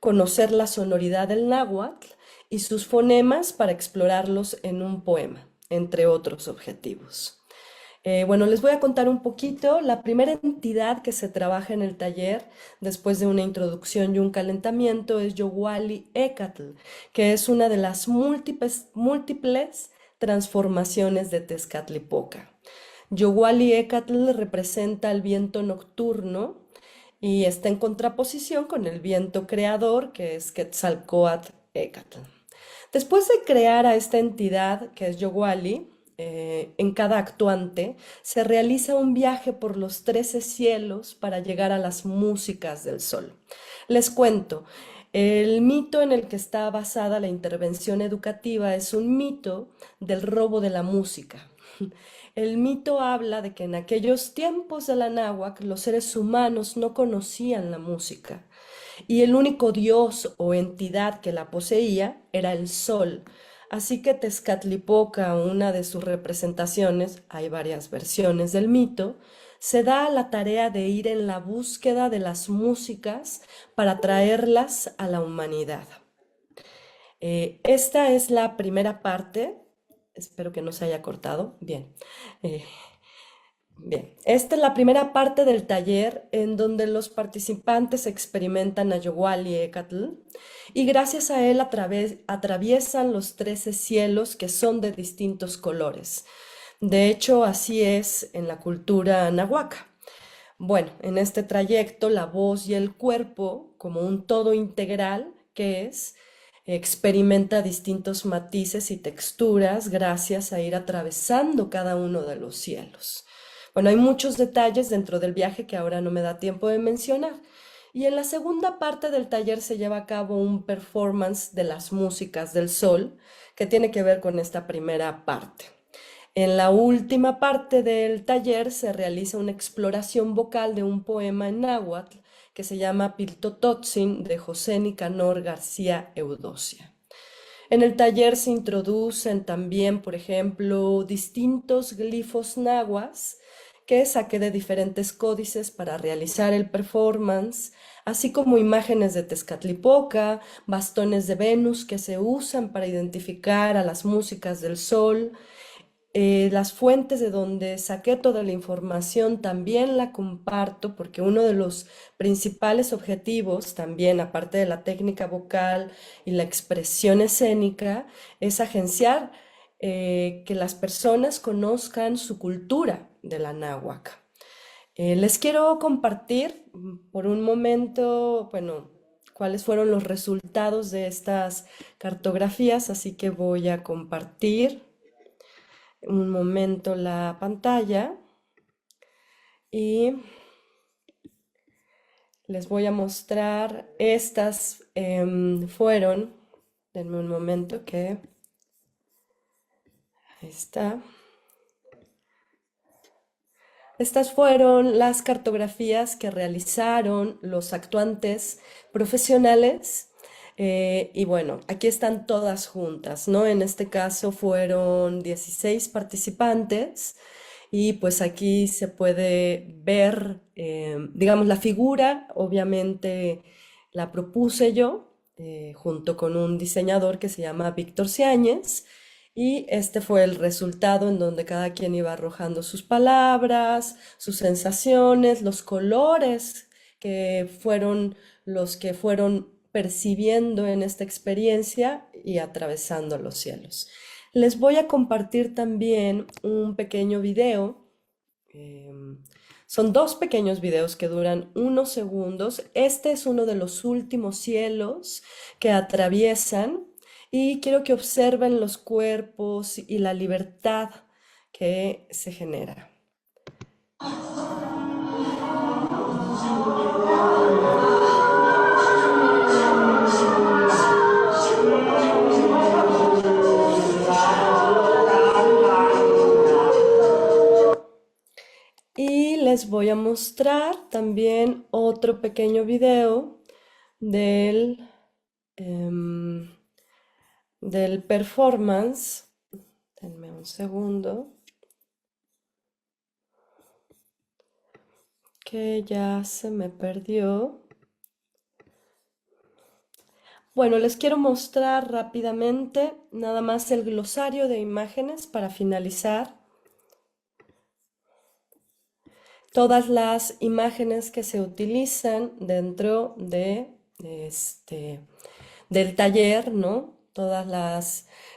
Speaker 4: conocer la sonoridad del náhuatl y sus fonemas para explorarlos en un poema, entre otros objetivos. Les voy a contar un poquito. La primera entidad que se trabaja en el taller, después de una introducción y un calentamiento, es Yowali Ecatl, que es una de las múltiples transformaciones de Tezcatlipoca. Yowali Ecatl representa el viento nocturno y está en contraposición con el viento creador, que es Quetzalcóatl Ecatl. Después de crear a esta entidad, que es Yowali, en cada actuante se realiza un viaje por los 13 cielos para llegar a las músicas del sol. Les cuento, el mito en el que está basada la intervención educativa es un mito del robo de la música. El mito habla de que en aquellos tiempos de la náhuatl los seres humanos no conocían la música y el único dios o entidad que la poseía era el sol. Así que Tezcatlipoca, una de sus representaciones, hay varias versiones del mito, se da a la tarea de ir en la búsqueda de las músicas para traerlas a la humanidad. Esta es la primera parte, espero que no se haya cortado, bien. Esta es la primera parte del taller en donde los participantes experimentan a Yowali Ecatl y gracias a él atraviesan los 13 cielos que son de distintos colores. De hecho, así es en la cultura náhuatl. Bueno, en este trayecto la voz y el cuerpo, como un todo integral que es, experimenta distintos matices y texturas gracias a ir atravesando cada uno de los cielos. Bueno, hay muchos detalles dentro del viaje que ahora no me da tiempo de mencionar. Y en la segunda parte del taller se lleva a cabo un performance de las músicas del sol que tiene que ver con esta primera parte. En la última parte del taller se realiza una exploración vocal de un poema en náhuatl que se llama Piltototzin de José Nicanor García Eudocia. En el taller se introducen también, por ejemplo, distintos glifos nahuas que saqué de diferentes códices para realizar el performance, así como imágenes de Tezcatlipoca, bastones de Venus que se usan para identificar a las músicas del sol. Las fuentes de donde saqué toda la información también la comparto porque uno de los principales objetivos también, aparte de la técnica vocal y la expresión escénica, es agenciar que las personas conozcan su cultura de la náhuatl. Les quiero compartir por un momento, bueno, cuáles fueron los resultados de estas cartografías, así que voy a compartir un momento la pantalla y les voy a mostrar. Estas fueron, denme un momento que, ahí está. Estas fueron las cartografías que realizaron los actuantes profesionales. Y bueno, aquí están todas juntas, ¿no? En este caso fueron 16 participantes y pues aquí se puede ver, digamos, la figura, obviamente la propuse yo junto con un diseñador que se llama Víctor Ciáñez. Y este fue el resultado en donde cada quien iba arrojando sus palabras, sus sensaciones, los colores que fueron los que fueron percibiendo en esta experiencia y atravesando los cielos. Les voy a compartir también un pequeño video. Son dos pequeños videos que duran unos segundos. Este es uno de los últimos cielos que atraviesan y quiero que observen los cuerpos y la libertad que se genera. Y les voy a mostrar también otro pequeño video del performance. Denme un segundo. Que ya se me perdió. Bueno, les quiero mostrar rápidamente nada más el glosario de imágenes para finalizar. Todas las imágenes que se utilizan dentro de del taller, ¿no?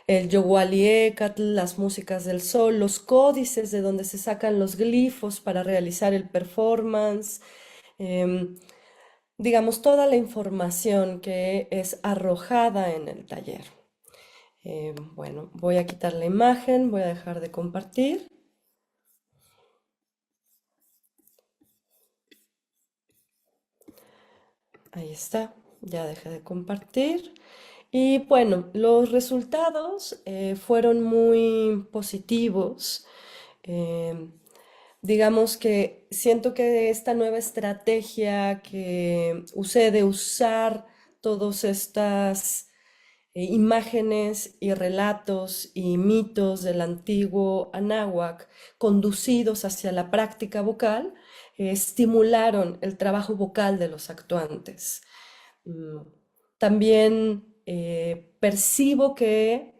Speaker 4: El Yogualiécatl, las músicas del sol, los códices de donde se sacan los glifos para realizar el performance, digamos, toda la información que es arrojada en el taller. Bueno, voy a quitar la imagen, voy a dejar de compartir. Ahí está, ya dejé de compartir. Y bueno, los resultados fueron muy positivos. Digamos que siento que esta nueva estrategia que usé de usar todas estas imágenes y relatos y mitos del antiguo Anáhuac conducidos hacia la práctica vocal, estimularon el trabajo vocal de los actuantes. También percibo que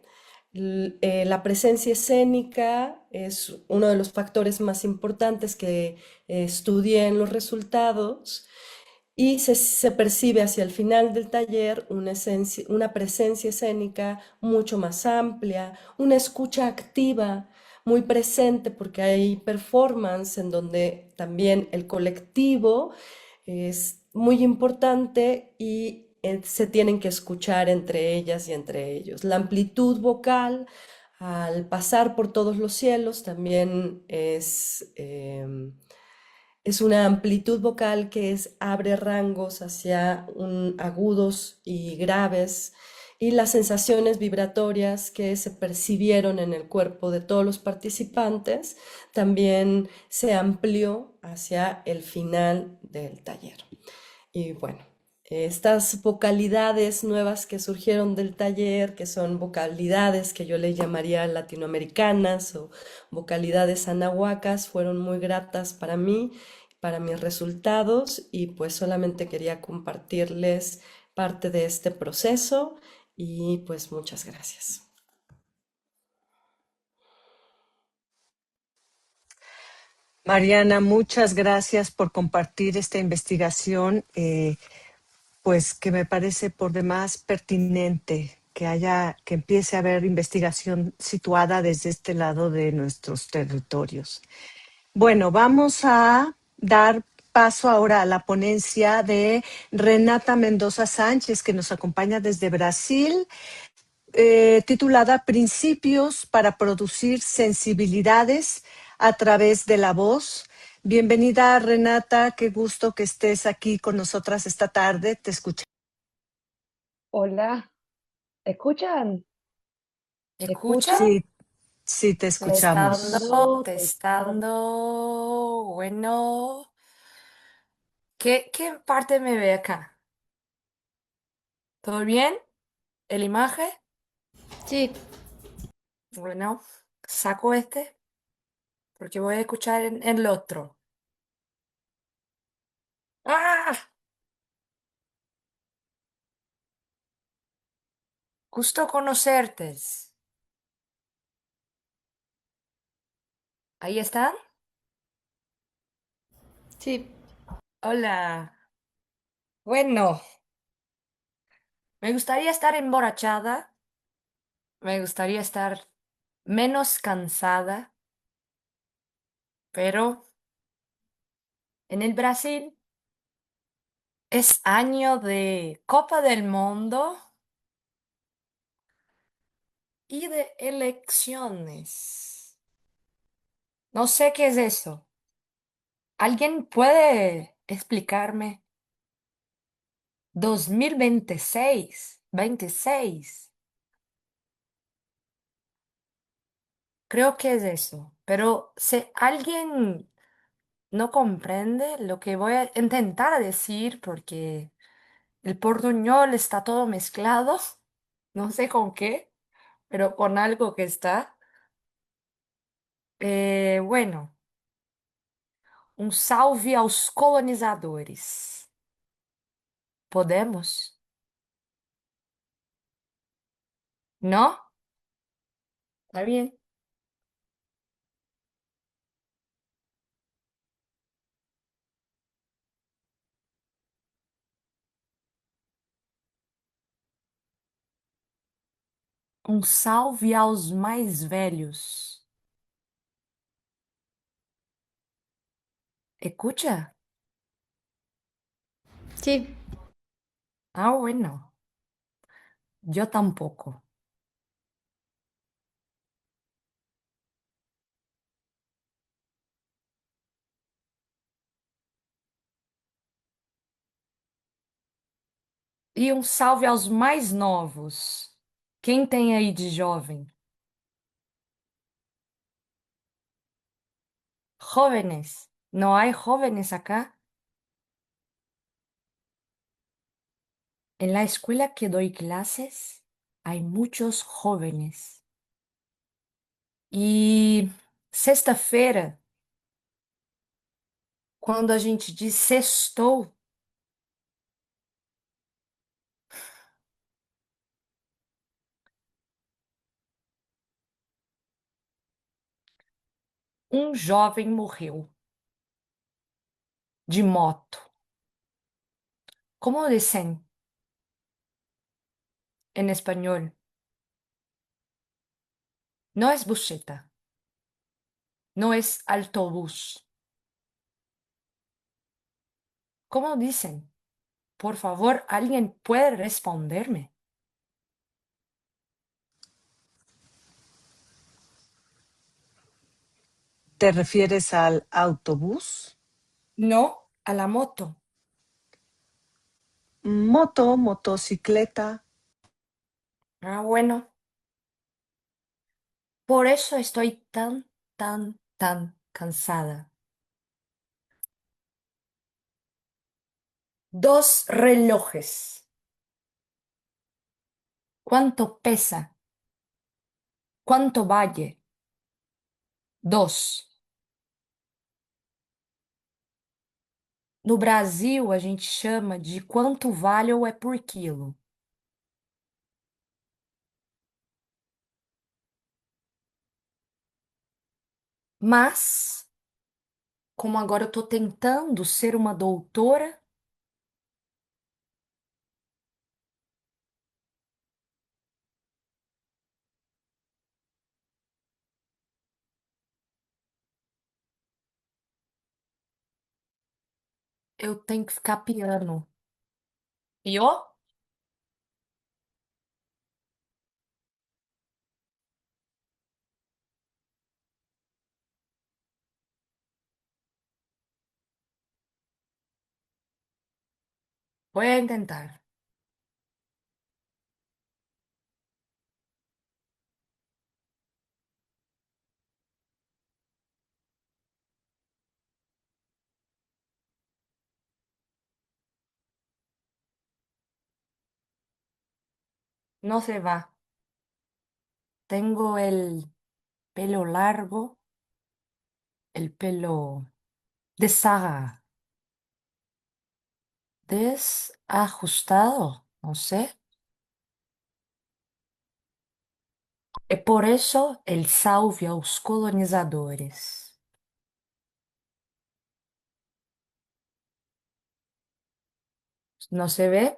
Speaker 4: la presencia escénica es uno de los factores más importantes que estudié en los resultados y se percibe hacia el final del taller una presencia escénica mucho más amplia, una escucha activa muy presente porque hay performance en donde también el colectivo es muy importante y se tienen que escuchar entre ellas y entre ellos. La amplitud vocal al pasar por todos los cielos también es una amplitud vocal que abre rangos hacia agudos y graves y las sensaciones vibratorias que se percibieron en el cuerpo de todos los participantes también se amplió hacia el final del taller. Y bueno, estas vocalidades nuevas que surgieron del taller, que son vocalidades que yo le llamaría latinoamericanas o vocalidades anahuacas, fueron muy gratas para mí, para mis resultados y pues solamente quería compartirles parte de este proceso y pues muchas gracias.
Speaker 1: Mariana, muchas gracias por compartir esta investigación, pues que me parece por demás pertinente que empiece a haber investigación situada desde este lado de nuestros territorios. Bueno, vamos a dar paso ahora a la ponencia de Renata Mendoza Sánchez, que nos acompaña desde Brasil, titulada Principios para producir sensibilidades a través de la voz. Bienvenida, Renata, qué gusto que estés aquí con nosotras esta tarde. Te escuchamos.
Speaker 5: Hola, ¿escuchan? ¿Me
Speaker 2: ¿Escucha?
Speaker 5: escuchan?
Speaker 1: Sí, sí, te escuchamos.
Speaker 2: Testando, testando. Bueno, ¿qué parte me ve acá? ¿Todo bien? ¿El imagen?
Speaker 6: Sí,
Speaker 2: Bueno, saco este porque voy a escuchar en el otro. ¡Ah! Gusto conocerte. ¿Ahí están?
Speaker 6: sí,
Speaker 2: Hola. Bueno, me gustaría estar emborrachada, me gustaría estar menos cansada, pero en el Brasil es año de Copa del Mundo y de elecciones. No sé qué es eso. ¿Alguien puede explicarme? 2026, 26. Creo que es eso. Pero si alguien no comprende lo que voy a intentar decir, porque el portuñol está todo mezclado, no sé con qué, pero con algo que está. Bueno, um salve aos colonizadores. ¿Podemos? ¿No? Está bien. Um salve aos mais velhos. ¿Escucha?
Speaker 6: sí.
Speaker 2: Ah, bueno. Yo tampoco. E um salve aos mais novos. Quem tem aí de jovem? Jóvenes. ¿No hay jóvenes acá? En la escuela que doy clases hay muchos jóvenes. E sexta-feira, quando a gente diz sextou, um jovem morreu de moto. Como dicen en español? No es buseta, no es autobús. ¿Cómo dicen? Por favor, ¿alguien puede responderme?
Speaker 1: ¿Te refieres al autobús?
Speaker 2: No, a la moto.
Speaker 1: Moto, motocicleta.
Speaker 2: Ah, bueno. Por eso estoy tan cansada.
Speaker 7: 2 relojes. ¿Cuánto pesa? ¿Cuánto vale? 2. No Brasil, a gente chama de quanto vale ou é por quilo. Mas, como agora eu estou tentando ser uma doutora, eu tenho que ficar piano. E ó, vou tentar. No se va. Tengo el pelo largo, el pelo desajustado, no sé. É por eso el salve aos colonizadores. ¿No se ve?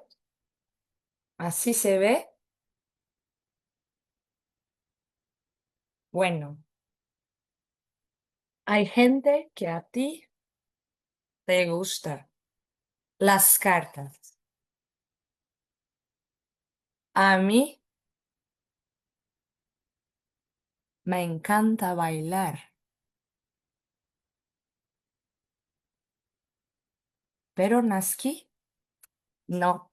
Speaker 7: ¿Así se ve? Bueno, hay gente que a ti te gusta las cartas. A mí me encanta bailar, pero Naski no.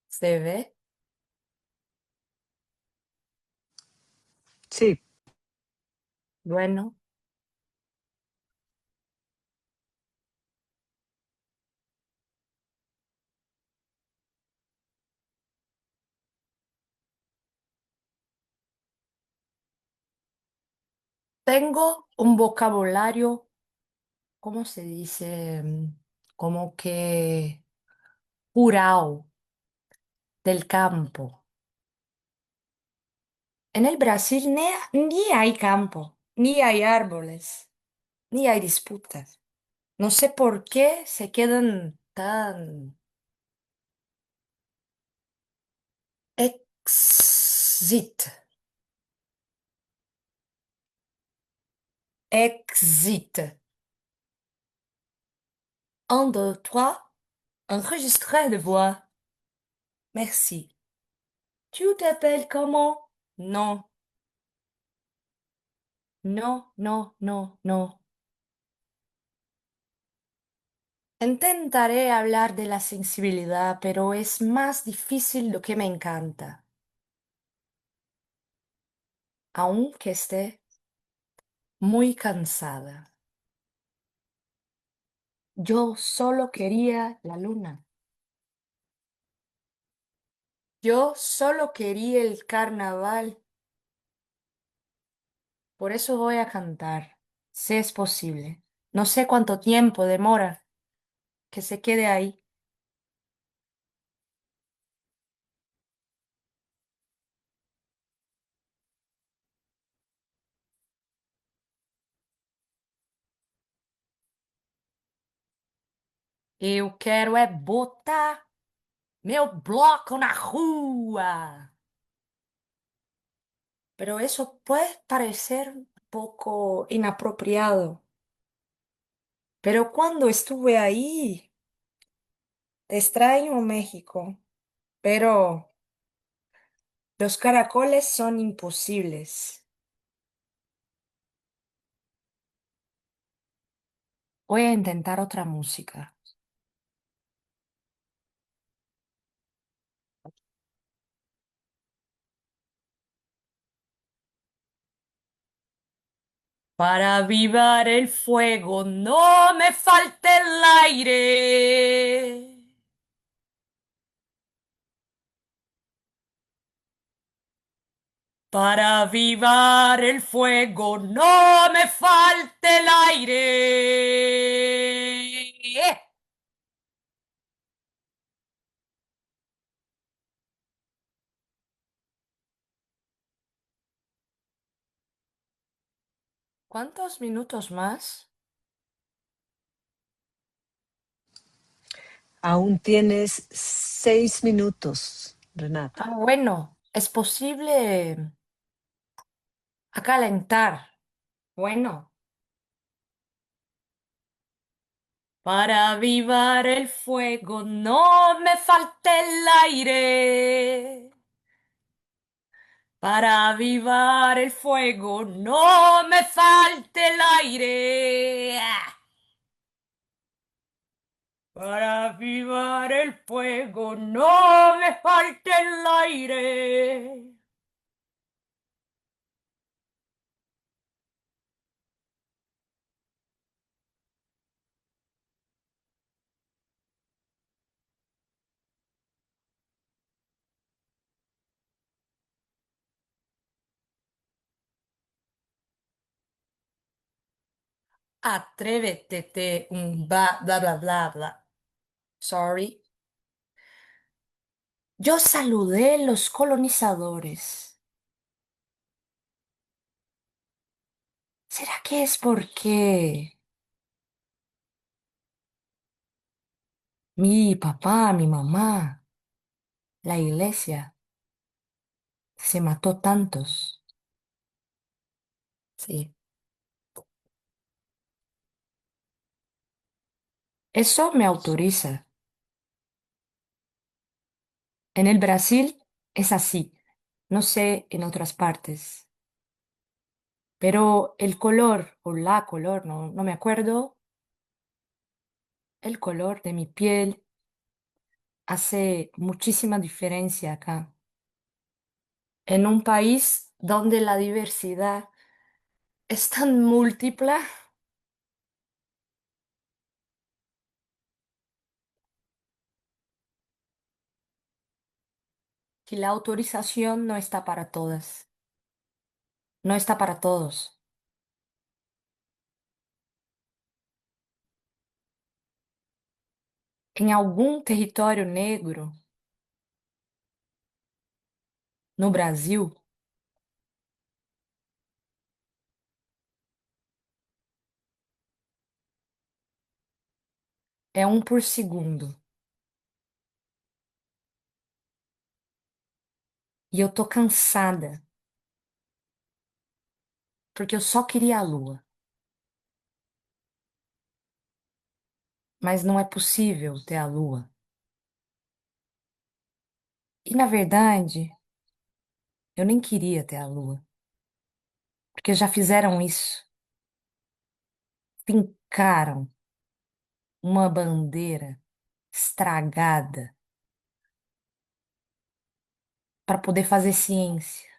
Speaker 7: ¿Se ve?
Speaker 1: Sí,
Speaker 7: Bueno, tengo un vocabulario, ¿cómo se dice? Como que rural, del campo. En el Brasil ni hay campo, ni hay árboles, ni hay disputas. No sé por qué se quedan tan exit, exit. Un, deux, trois, enregistrer de voix. Merci. Tu t'appelles comment? Non, no, no, no, no. Intentaré hablar de la sensibilidad, pero es más difícil lo que me encanta. Aunque esté muy cansada. Yo solo quería la luna. Yo solo quería el carnaval. Por eso voy a cantar, si es posible. No sé cuánto tiempo demora que se quede ahí. Eu quero é botar meu bloco na rua. Pero eso puede parecer un poco inapropiado. Pero cuando estuve ahí, te extraño México. Pero los caracoles son imposibles. Voy a intentar otra música. Para avivar el fuego no me falte el aire. Para avivar el fuego no me falte el aire. ¿Cuántos minutos más?
Speaker 1: Aún tienes 6 minutos, Renata.
Speaker 7: Ah, bueno, es posible acalentar. Bueno, para avivar el fuego no me falte el aire. Para avivar el fuego no me falte el aire. Para avivar el fuego no me falte el aire. Atrévete, un bla bla bla bla. Sorry. Yo saludé los colonizadores. ¿Será que es porque mi papá, mi mamá, la iglesia se mató tantos? Sí. Eso me autoriza. En el Brasil es así. No sé en otras partes. Pero el color o la color, no me acuerdo, el color de mi piel hace muchísima diferencia acá. En un país donde la diversidad es tan múltipla que la autorización no está para todas, no está para todos. Em algum território negro no Brasil, é um por segundo. E eu tô cansada, porque eu só queria a lua. Mas não é possível ter a lua. E na verdade, eu nem queria ter a lua, porque já fizeram isso. Fincaram uma bandeira estragada para poder fazer ciência.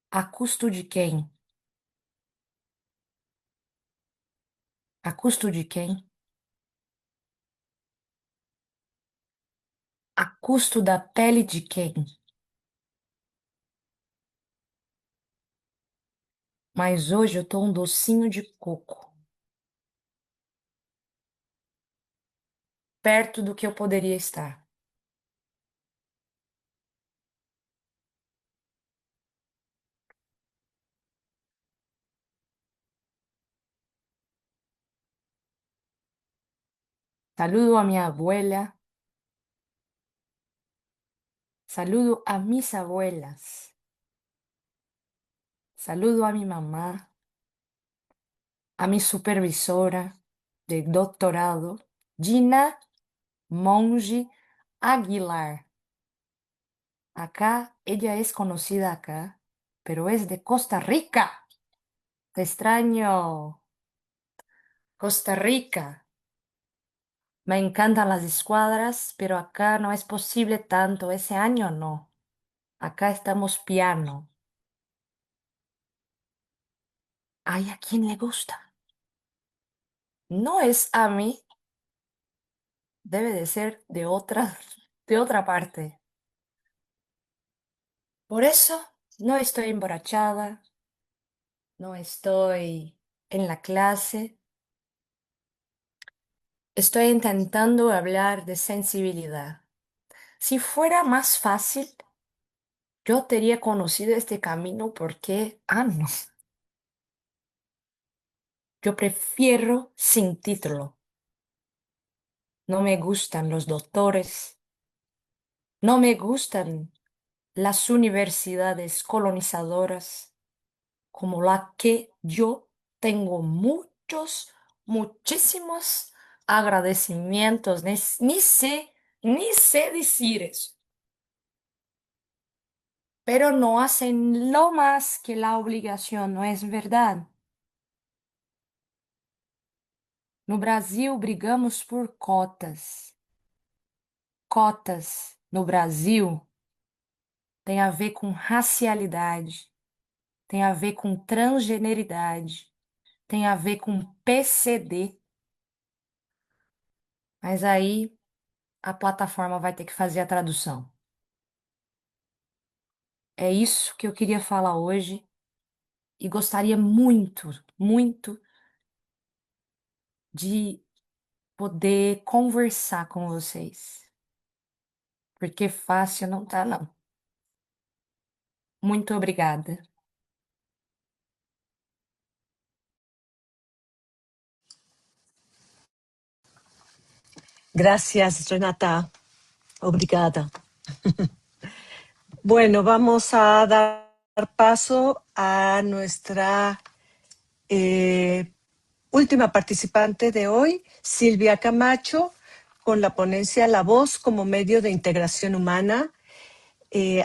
Speaker 7: A custo de quem? A custo de quem? A custo da pele de quem? Mas hoje eu tô um docinho de coco, perto do que eu poderia estar. Saludo a mi abuela, saludo a mis abuelas, saludo a mi mamá, a mi supervisora de doctorado, Gina Monge Aguilar. Acá, ella es conocida acá, pero es de Costa Rica. Te extraño, Costa Rica. Me encantan las escuadras, pero acá no es posible tanto. Ese año no. Acá estamos piano. hay a quien le gusta. No es a mí, debe de ser de otra parte. Por eso no estoy emborrachada, no estoy en la clase, estoy intentando hablar de sensibilidad. Si fuera más fácil, yo tería conocido este camino porque, no, yo prefiero sin título. No me gustan los doctores, no me gustan las universidades colonizadoras como la que yo tengo muchísimos agradecimientos. Ni sé decir eso. Pero no hacen lo más que la obrigación, ¿no es verdad? No Brasil brigamos por cotas. Cotas no Brasil tem a ver com racialidade, tem a ver com transgeneridade, tem a ver com PCD. Mas aí a plataforma vai ter que fazer a tradução. É isso que eu queria falar hoje e gostaria muito de poder conversar com vocês. Porque fácil não tá, não. Muito obrigada.
Speaker 1: Gracias, Renata. Obrigada. Bueno, vamos a dar paso a nuestra última participante de hoy, Silvia Camacho, con la ponencia La voz como medio de integración humana.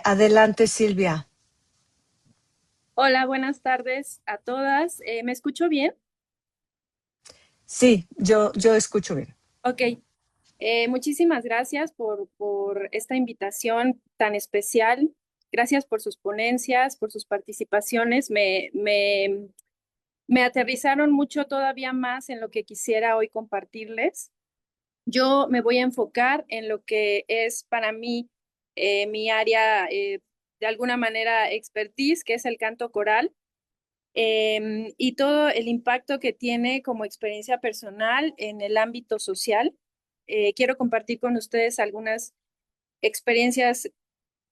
Speaker 1: Adelante, Silvia.
Speaker 8: Hola, buenas tardes a todas. ¿Me escucho bien?
Speaker 1: Sí, yo escucho bien.
Speaker 8: Ok. Muchísimas gracias por esta invitación tan especial. Gracias por sus ponencias, por sus participaciones. Me aterrizaron mucho todavía más en lo que quisiera hoy compartirles. Yo me voy a enfocar en lo que es para mí mi área, de alguna manera, expertise, que es el canto coral. Y todo el impacto que tiene como experiencia personal en el ámbito social. Quiero compartir con ustedes algunas experiencias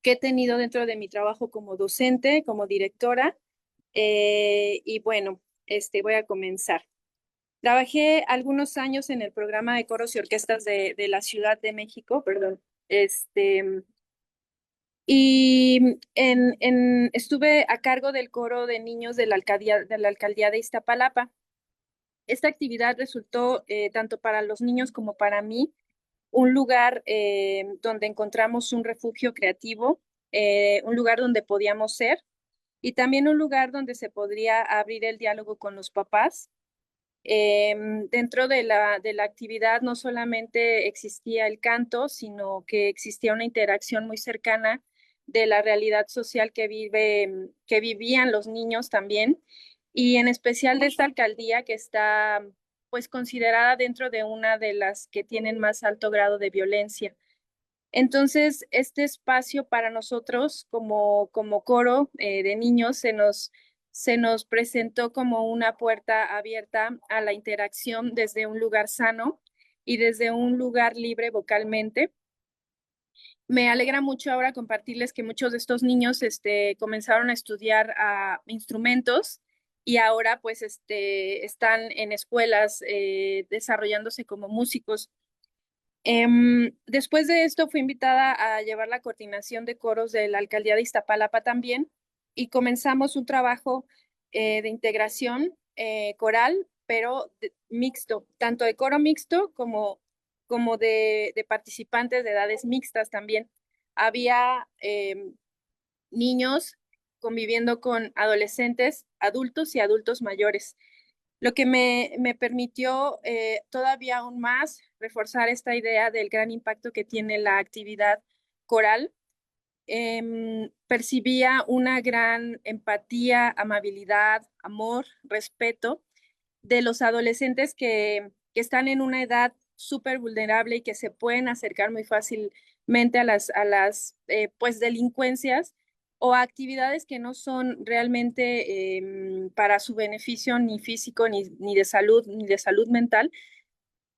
Speaker 8: que he tenido dentro de mi trabajo como docente, como directora. Y bueno, voy a comenzar. Trabajé algunos años en el programa de coros y orquestas de la Ciudad de México, perdón. Y estuve a cargo del coro de niños de la alcaldía de Iztapalapa. Esta actividad resultó, tanto para los niños como para mí, un lugar donde encontramos un refugio creativo, un lugar donde podíamos ser y también un lugar donde se podría abrir el diálogo con los papás. Dentro de la actividad no solamente existía el canto, sino que existía una interacción muy cercana de la realidad social que vivían los niños también, y en especial de esta alcaldía que está pues considerada dentro de una de las que tienen más alto grado de violencia. Entonces, este espacio para nosotros como coro de niños se nos presentó como una puerta abierta a la interacción desde un lugar sano y desde un lugar libre vocalmente. Me alegra mucho ahora compartirles que muchos de estos niños comenzaron a estudiar instrumentos y ahora pues están en escuelas desarrollándose como músicos. Después de esto fui invitada a llevar la coordinación de coros de la alcaldía de Iztapalapa también y comenzamos un trabajo de integración coral, pero mixto, tanto de coro mixto como de participantes de edades mixtas también. Había niños conviviendo con adolescentes, adultos y adultos mayores, lo que me permitió todavía aún más reforzar esta idea del gran impacto que tiene la actividad coral percibía una gran empatía, amabilidad, amor, respeto de los adolescentes que están en una edad súper vulnerable y que se pueden acercar muy fácilmente a las pues delincuencias o a actividades que no son realmente para su beneficio ni físico, ni de salud mental,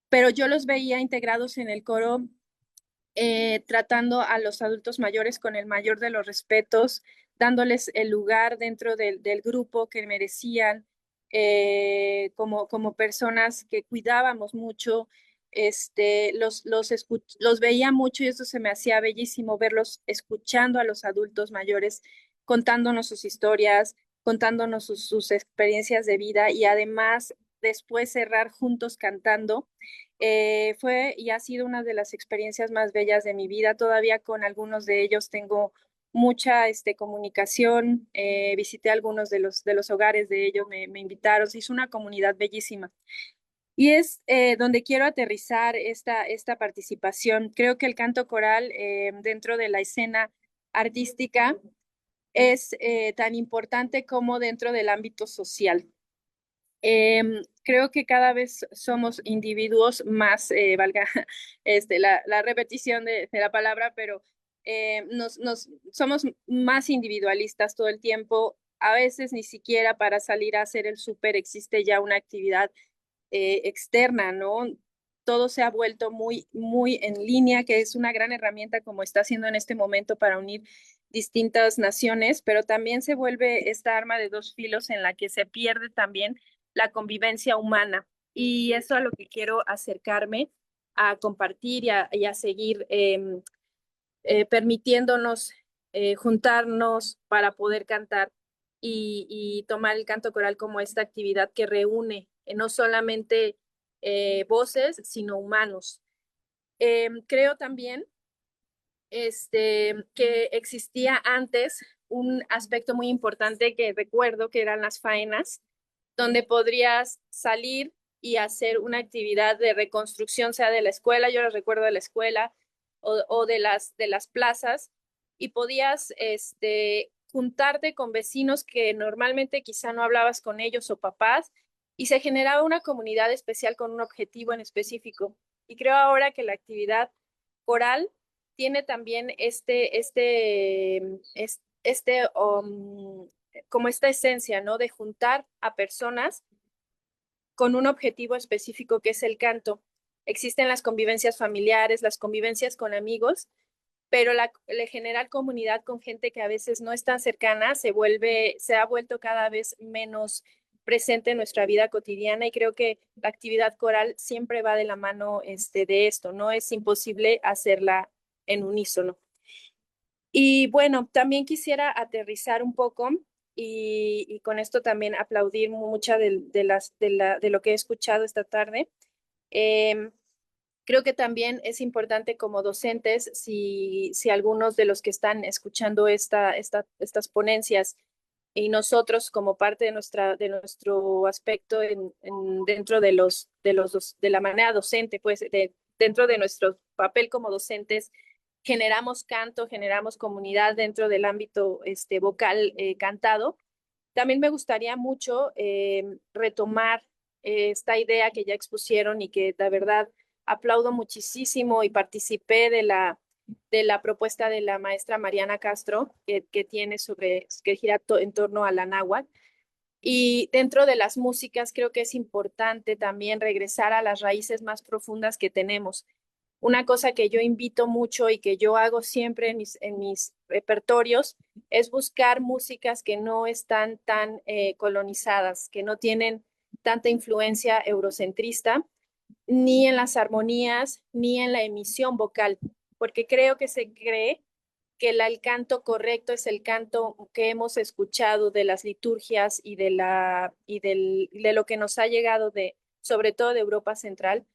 Speaker 8: pero yo los veía integrados en el coro, tratando a los adultos mayores con el mayor de los respetos, dándoles el lugar dentro del grupo que merecían, como personas que cuidábamos mucho. Los veía mucho y eso se me hacía bellísimo, verlos escuchando a los adultos mayores, contándonos sus historias, contándonos sus experiencias de vida y además después cerrar juntos cantando. Fue y ha sido una de las experiencias más bellas de mi vida. Todavía con algunos de ellos tengo mucha comunicación. Visité algunos de los hogares de ellos, me invitaron. Se hizo una comunidad bellísima. Y es donde quiero aterrizar esta participación. Creo que el canto coral dentro de la escena artística es tan importante como dentro del ámbito social. Creo que cada vez somos individuos más, valga la repetición de la palabra, pero somos más individualistas todo el tiempo. A veces ni siquiera para salir a hacer el súper existe ya una actividad externa, ¿no? Todo se ha vuelto muy, muy en línea, que es una gran herramienta como está haciendo en este momento para unir distintas naciones, pero también se vuelve esta arma de dos filos en la que se pierde también la convivencia humana. Y eso a lo que quiero acercarme, a compartir y a seguir permitiéndonos juntarnos para poder cantar y tomar el canto coral como esta actividad que reúne no solamente voces, sino humanos. Creo también que existía antes un aspecto muy importante que recuerdo que eran las faenas, donde podrías salir y hacer una actividad de reconstrucción, sea de la escuela, yo las recuerdo de la escuela, o de las plazas, y podías juntarte con vecinos que normalmente quizá no hablabas con ellos o papás, y se generaba una comunidad especial con un objetivo en específico. Y creo ahora que la actividad coral tiene también como esta esencia, ¿no? De juntar a personas con un objetivo específico que es el canto. Existen las convivencias familiares, las convivencias con amigos, pero la generar comunidad con gente que a veces no es tan cercana se ha vuelto cada vez menos presente en nuestra vida cotidiana y creo que la actividad coral siempre va de la mano de esto, no es imposible hacerla en unísono. Y bueno, también quisiera aterrizar un poco y con esto también aplaudir mucha de lo que he escuchado esta tarde. Em, Creo que también es importante como docentes, si algunos de los que están escuchando estas ponencias y nosotros como parte de nuestro aspecto dentro de la manera docente, pues dentro de nuestro papel como docentes, generamos canto, generamos comunidad dentro del ámbito vocal cantado. También me gustaría mucho retomar esta idea que ya expusieron y que la verdad aplaudo muchísimo y participé de la propuesta de la maestra Mariana Castro que tiene que gira en torno a la náhuatl. Y dentro de las músicas creo que es importante también regresar a las raíces más profundas que tenemos. Una cosa que yo invito mucho y que yo hago siempre en mis repertorios es buscar músicas que no están tan colonizadas, que no tienen tanta influencia eurocentrista, ni en las armonías, ni en la emisión vocal, porque creo que se cree que el canto correcto es el canto que hemos escuchado de las liturgias de lo que nos ha llegado sobre todo de Europa Central.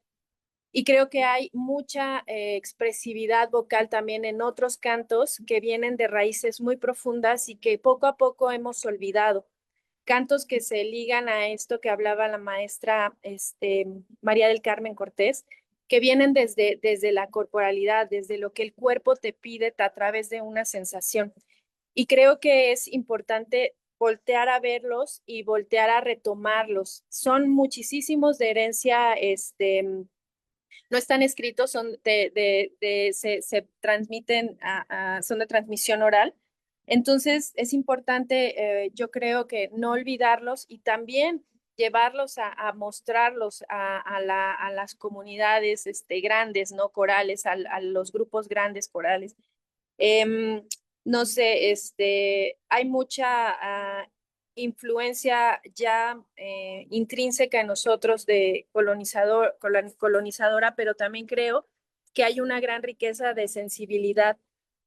Speaker 8: Y creo que hay mucha expresividad vocal también en otros cantos que vienen de raíces muy profundas y que poco a poco hemos olvidado. Cantos que se ligan a esto que hablaba la maestra María del Carmen Cortés, que vienen desde la corporalidad, desde lo que el cuerpo te pide a través de una sensación. Y creo que es importante voltear a verlos y voltear a retomarlos. Son muchísimos de herencia, no están escritos, son se transmiten, son de transmisión oral. Entonces es importante, yo creo que no olvidarlos y también llevarlos a mostrarlos a las comunidades grandes, ¿no? Corales, a los grupos grandes corales. Em, no sé, hay mucha influencia ya intrínseca en nosotros de colonizadora, pero también creo que hay una gran riqueza de sensibilidad.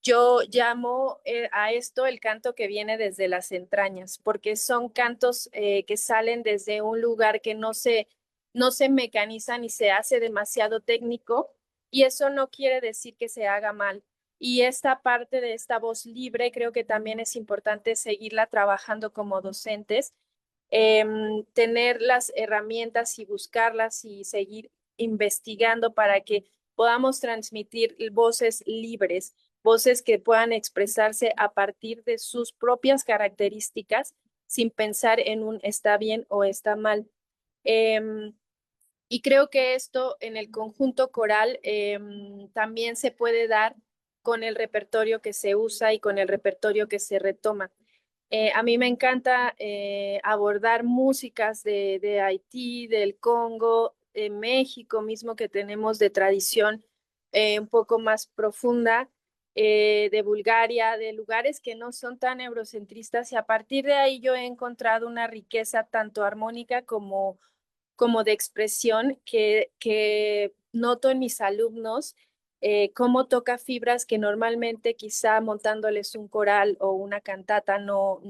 Speaker 8: Yo llamo a esto el canto que viene desde las entrañas, porque son cantos que salen desde un lugar que no se mecaniza ni se hace demasiado técnico, y eso no quiere decir que se haga mal. Y esta parte de esta voz libre creo que también es importante seguirla trabajando como docentes, tener las herramientas y buscarlas y seguir investigando para que podamos transmitir voces libres, voces que puedan expresarse a partir de sus propias características sin pensar en un está bien o está mal. Y creo que esto en el conjunto coral también se puede dar con el repertorio que se usa y con el repertorio que se retoma. A mí me encanta abordar músicas de Haití, del Congo, de México mismo, que tenemos de tradición un poco más profunda, de Bulgaria, de lugares que no son tan eurocentristas, y a partir de ahí yo he encontrado una riqueza tanto armónica como de expresión que noto en mis alumnos, cómo toca fibras que normalmente quizá montándoles un coral o una cantata no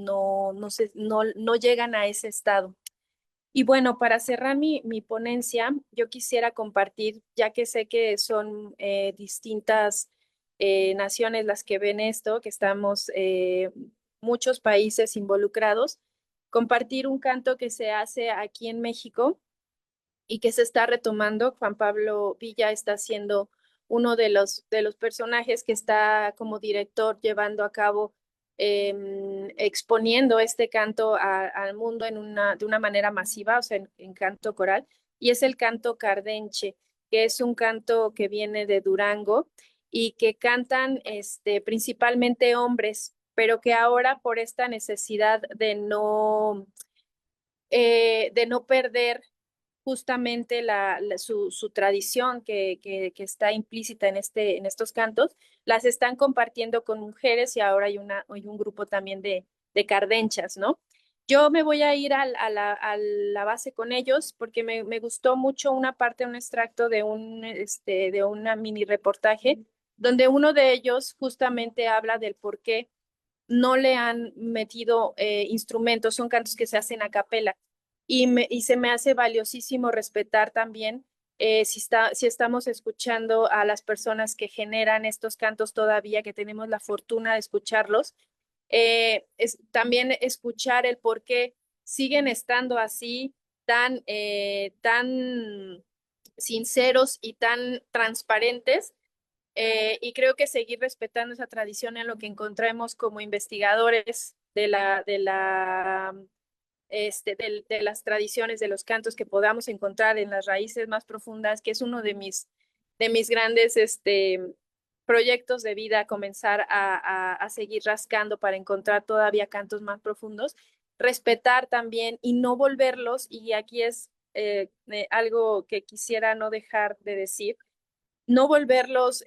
Speaker 8: llegan a ese estado. Y bueno, para cerrar mi ponencia, yo quisiera compartir, ya que sé que son distintas naciones las que ven esto, que estamos muchos países involucrados, compartir un canto que se hace aquí en México y que se está retomando. Juan Pablo Villa está siendo uno de los personajes que está como director llevando a cabo, exponiendo este canto al mundo de una manera masiva, o sea, en canto coral, y es el canto cardenche, que es un canto que viene de Durango y que cantan principalmente hombres, pero que ahora por esta necesidad de no perder justamente su tradición que está implícita en estos cantos, las están compartiendo con mujeres, y ahora hay un grupo también de cardenchas, ¿no? Yo me voy a ir a la base con ellos porque me gustó mucho una parte, un extracto de una mini reportaje donde uno de ellos justamente habla del por qué no le han metido instrumentos, son cantos que se hacen a capela. Y se me hace valiosísimo respetar también si estamos escuchando a las personas que generan estos cantos todavía, que tenemos la fortuna de escucharlos, también escuchar el por qué siguen estando así, tan sinceros y tan transparentes, y creo que seguir respetando esa tradición en lo que encontremos como investigadores de las tradiciones, de los cantos que podamos encontrar en las raíces más profundas, que es uno de mis grandes proyectos de vida, comenzar a seguir rascando para encontrar todavía cantos más profundos, respetar también y no volverlos, y aquí es algo que quisiera no dejar de decir, no volverlos,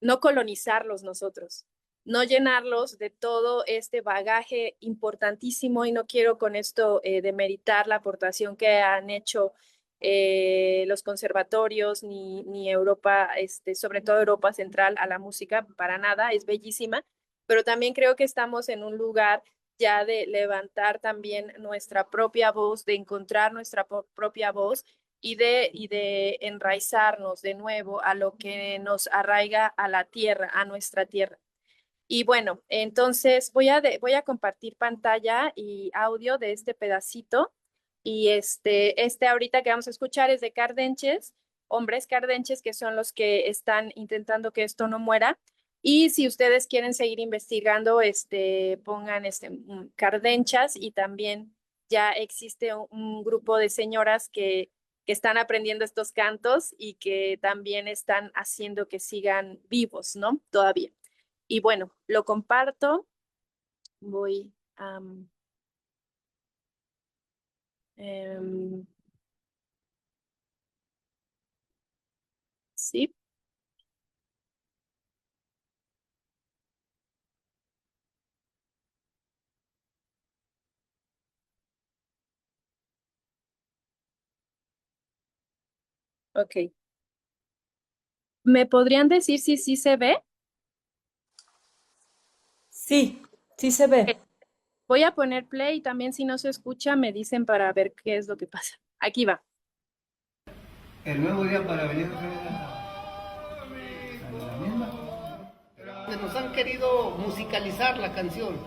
Speaker 8: no colonizarlos nosotros, no llenarlos de todo este bagaje importantísimo, y no quiero con esto demeritar la aportación que han hecho los conservatorios ni Europa, sobre todo Europa Central, a la música, para nada, es bellísima, pero también creo que estamos en un lugar ya de levantar también nuestra propia voz, de encontrar nuestra propia voz y de enraizarnos de nuevo a lo que nos arraiga a la tierra, a nuestra tierra. Y bueno, entonces voy a compartir pantalla y audio de este pedacito. Y este ahorita que vamos a escuchar es de Cardenches, hombres cardenches, que son los que están intentando que esto no muera. Y si ustedes quieren seguir investigando, pongan cardenchas, y también ya existe un grupo de señoras que están aprendiendo estos cantos y que también están haciendo que sigan vivos, ¿no? Todavía. Y bueno, lo comparto. Voy a... sí, ok. ¿Me podrían decir si sí se ve?
Speaker 4: Sí, sí se ve.
Speaker 8: Voy a poner play y también si no se escucha me dicen para ver qué es lo que pasa. Aquí va.
Speaker 9: El nuevo día para venir otra vez a la misma. Nos han querido musicalizar la canción,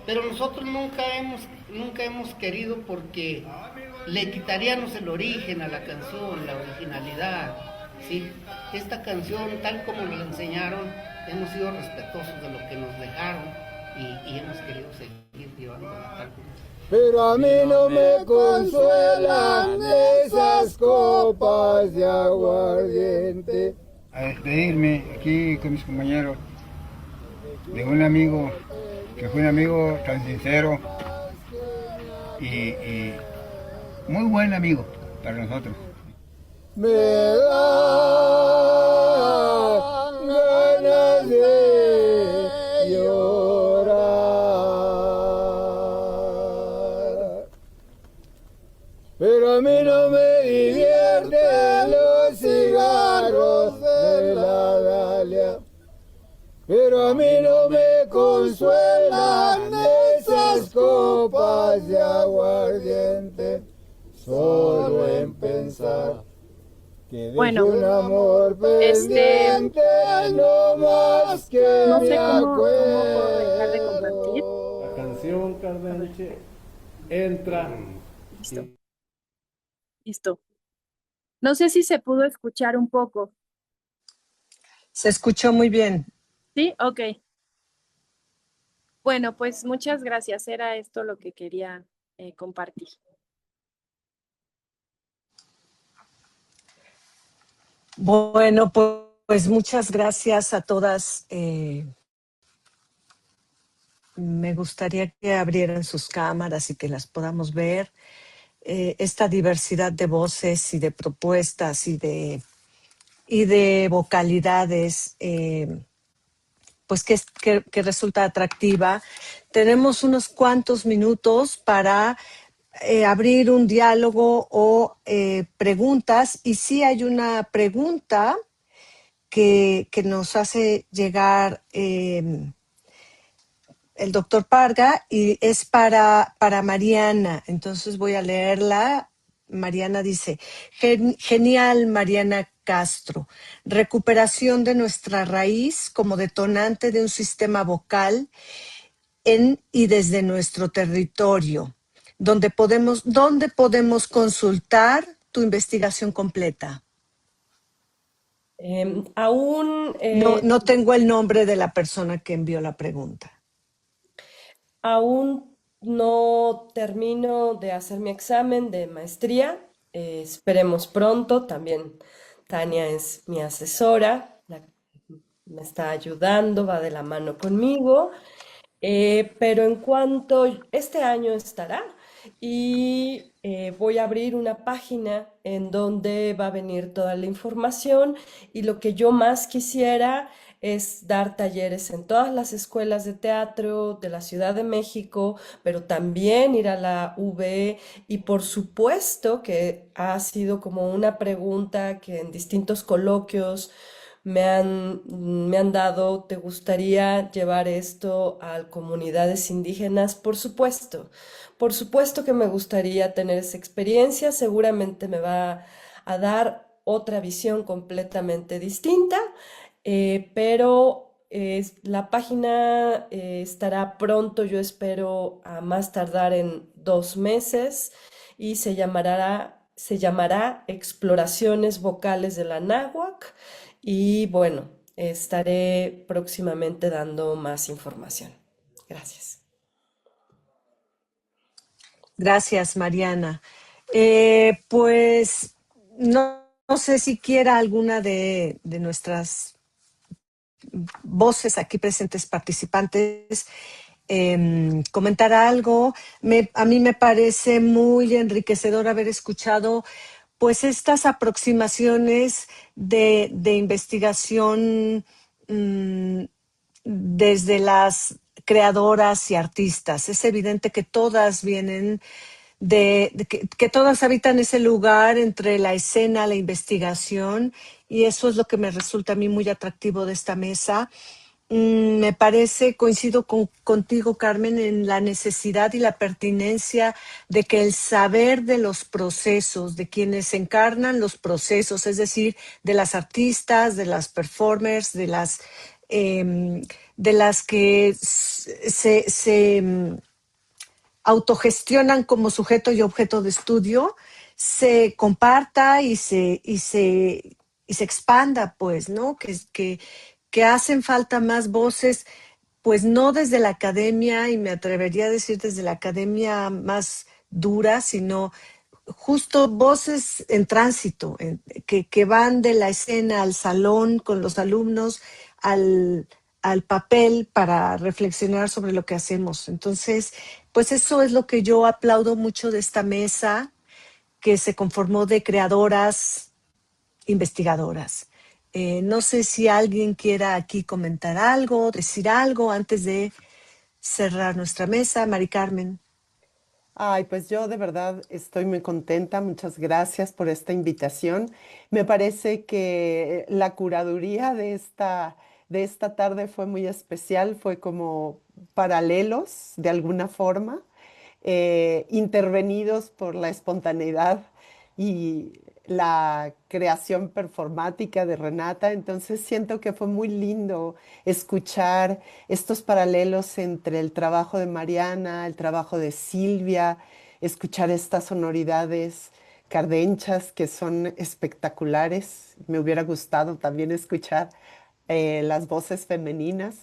Speaker 9: pero nosotros nunca hemos querido, porque le quitaríamos el origen a la canción, la originalidad, ¿sí? Esta canción, tal como nos la enseñaron, hemos sido respetuosos de lo que nos dejaron y hemos querido seguir llevándola tal como.
Speaker 10: Pero a mí no me consuelan esas copas de aguardiente.
Speaker 9: A despedirme aquí con mis compañeros de un amigo que fue un amigo tan sincero y muy buen amigo para nosotros.
Speaker 10: Me dan ganas de llorar, pero a mí no me divierten los cigarros de la Dalia, pero a mí no me consuelan esas copas de aguardiente, solo en pensar que dejé
Speaker 8: Bueno,
Speaker 10: un amor pendiente, no más que
Speaker 8: no
Speaker 10: me
Speaker 8: sé cómo puedo dejar de
Speaker 10: acuerdo.
Speaker 8: compartir.
Speaker 11: La canción Cardenche entra.
Speaker 8: Listo. Listo. No sé si se pudo escuchar un poco.
Speaker 1: Se escuchó muy bien.
Speaker 8: ¿Sí? Ok. Bueno, pues muchas gracias. Era esto lo que quería compartir.
Speaker 1: Bueno, pues muchas gracias a todas. Me gustaría que abrieran sus cámaras y que las podamos ver. Esta diversidad de voces y de propuestas y de vocalidades, pues que resulta atractiva. Tenemos unos cuantos minutos para abrir un diálogo o preguntas, y sí hay una pregunta que nos hace llegar el doctor Parga, y es para Mariana. Entonces voy a leerla. Mariana dice: Genial, Mariana Castro. Recuperación de nuestra raíz como detonante de un sistema vocal en y desde nuestro territorio, donde podemos consultar tu investigación completa.
Speaker 4: Aún,
Speaker 1: No tengo el nombre de la persona que envió la pregunta.
Speaker 4: aún no termino de hacer mi examen de maestría. Esperemos pronto. También Tania es mi asesora, me está ayudando, va de la mano conmigo. Pero en cuanto este año estará, y voy a abrir una página en donde va a venir toda la información, y lo que yo más quisiera es dar talleres en todas las escuelas de teatro de la Ciudad de México, pero también ir a la UB, y por supuesto que ha sido como una pregunta que en distintos coloquios me han dado: ¿te gustaría llevar esto a comunidades indígenas? Por supuesto que me gustaría tener esa experiencia. Seguramente me va a dar otra visión completamente distinta, pero la página estará pronto, yo espero a más tardar en 2 meses, y se llamará se llamará Exploraciones Vocales de la Náhuatl y bueno, estaré próximamente dando más información. Gracias.
Speaker 1: Gracias, Mariana. Pues no sé si quiera alguna de nuestras voces aquí presentes participantes comentar algo. A mí me parece muy enriquecedor haber escuchado pues estas aproximaciones de investigación desde las creadoras y artistas. Es evidente que todas vienen que todas habitan ese lugar entre la escena, la investigación, y eso es lo que me resulta a mí muy atractivo de esta mesa. Me parece, coincido contigo, Carmen, en la necesidad y la pertinencia de que el saber de los procesos, de quienes encarnan los procesos, es decir, de las artistas, de las performers, de las que se autogestionan como sujeto y objeto de estudio, se comparta y se expanda, pues, ¿no? Que hacen falta más voces, pues no desde la academia, y me atrevería a decir desde la academia más dura, sino justo voces en tránsito, que van de la escena al salón con los alumnos, al papel para reflexionar sobre lo que hacemos. Entonces, pues eso es lo que yo aplaudo mucho de esta mesa, que se conformó de creadoras, investigadoras. No sé si alguien quiera aquí comentar algo, decir algo antes de cerrar nuestra mesa. Mari Carmen.
Speaker 3: Ay, pues yo de verdad estoy muy contenta. Muchas gracias por esta invitación. Me parece que la curaduría de esta tarde fue muy especial, fue como paralelos de alguna forma, intervenidos por la espontaneidad y la creación performática de Renata. Entonces siento que fue muy lindo escuchar estos paralelos entre el trabajo de Mariana, el trabajo de Silvia, escuchar estas sonoridades cardenchas que son espectaculares. Me hubiera gustado también escuchar las voces femeninas.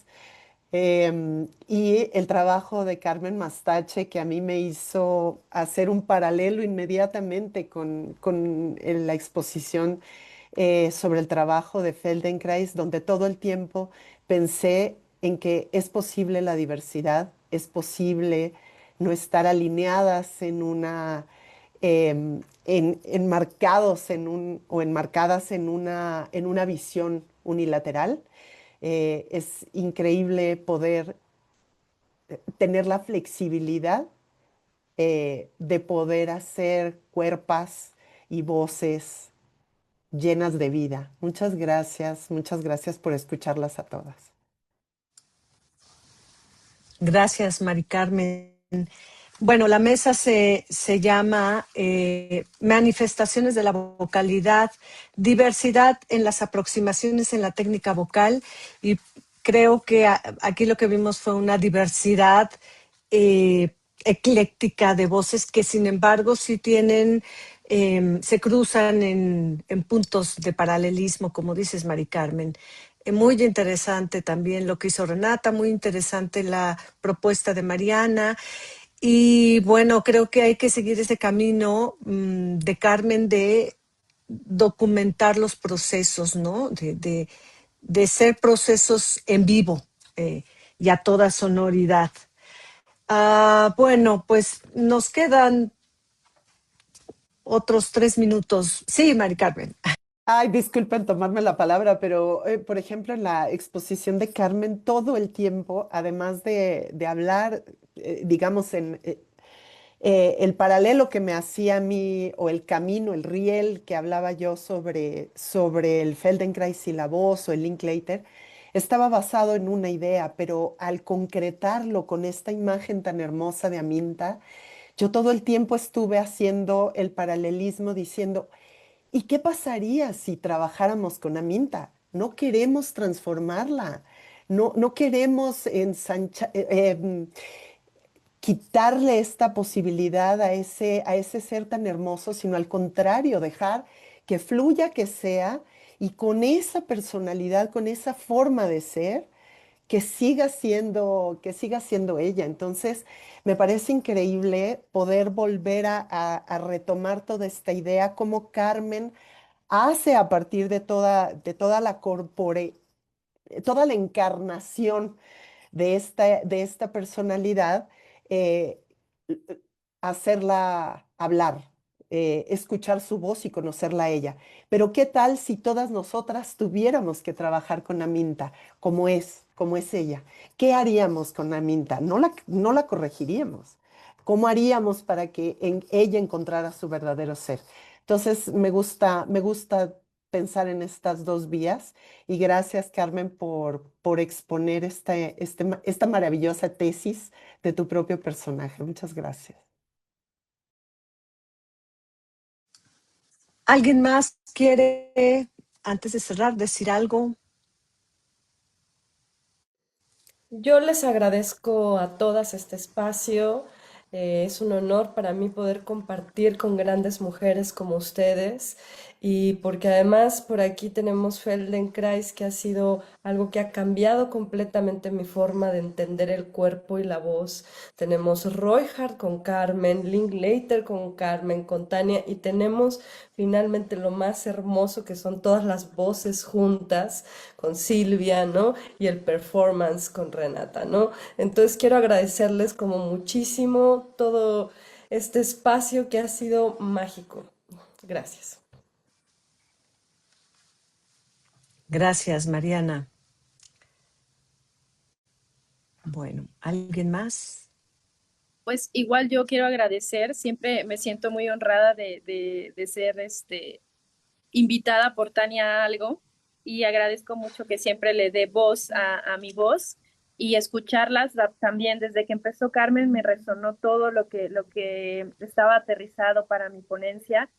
Speaker 3: Y el trabajo de Carmen Mastache, que a mí me hizo hacer un paralelo inmediatamente con la exposición sobre el trabajo de Feldenkrais, donde todo el tiempo pensé en que es posible la diversidad, es posible no estar alineadas en una, enmarcados o enmarcadas en una visión unilateral. Es increíble poder tener la flexibilidad de poder hacer cuerpas y voces llenas de vida. Muchas gracias por escucharlas a todas.
Speaker 1: Gracias, Mari Carmen. Bueno, la mesa se llama Manifestaciones de la vocalidad, diversidad en las aproximaciones en la técnica vocal, y creo que aquí lo que vimos fue una diversidad ecléctica de voces que sin embargo sí tienen, se cruzan en puntos de paralelismo, como dices, Mari Carmen. Muy interesante también lo que hizo Renata, muy interesante la propuesta de Mariana. Y bueno, creo que hay que seguir ese camino de Carmen de documentar los procesos, ¿no? De ser procesos en vivo y a toda sonoridad. Bueno, pues nos quedan otros 3 minutos. Sí, Mari Carmen.
Speaker 3: Ay, disculpen tomarme la palabra, pero por ejemplo en la exposición de Carmen todo el tiempo, además de hablar, digamos, el paralelo que me hacía a mí, o el camino, el riel que hablaba yo sobre el Feldenkrais y la voz o el Linklater, estaba basado en una idea, pero al concretarlo con esta imagen tan hermosa de Aminta, yo todo el tiempo estuve haciendo el paralelismo diciendo, ¿y qué pasaría si trabajáramos con Aminta? No queremos transformarla, no queremos quitarle esta posibilidad a ese ser tan hermoso, sino al contrario, dejar que fluya, que sea, y con esa personalidad, con esa forma de ser, que siga siendo ella. Entonces, me parece increíble poder volver a retomar toda esta idea, como Carmen hace a partir de toda la encarnación de esta personalidad, eh, hacerla hablar, escuchar su voz y conocerla a ella. Pero ¿qué tal si todas nosotras tuviéramos que trabajar con Aminta como es ella? ¿Qué haríamos con Aminta? No la corregiríamos. ¿Cómo haríamos para que ella encontrara su verdadero ser? Entonces, me gusta pensar en estas dos vías y gracias, Carmen, por exponer esta maravillosa tesis de tu propio personaje. Muchas gracias.
Speaker 1: ¿Alguien más quiere, antes de cerrar, decir algo?
Speaker 4: Yo les agradezco a todas este espacio. Es un honor para mí poder compartir con grandes mujeres como ustedes y porque además por aquí tenemos Feldenkrais, que ha sido algo que ha cambiado completamente mi forma de entender el cuerpo y la voz. Tenemos Reinhardt con Carmen, Linklater con Carmen, con Tania, y tenemos finalmente lo más hermoso, que son todas las voces juntas con Silvia, ¿no? Y el performance con Renata, ¿no? Entonces quiero agradecerles como muchísimo todo este espacio que ha sido mágico. Gracias.
Speaker 1: Gracias, Mariana. Bueno, ¿alguien más?
Speaker 8: Pues igual yo quiero agradecer, siempre me siento muy honrada de ser invitada por Tania a algo y agradezco mucho que siempre le dé voz a mi voz y escucharlas también. Desde que empezó Carmen me resonó todo lo que estaba aterrizado para mi ponencia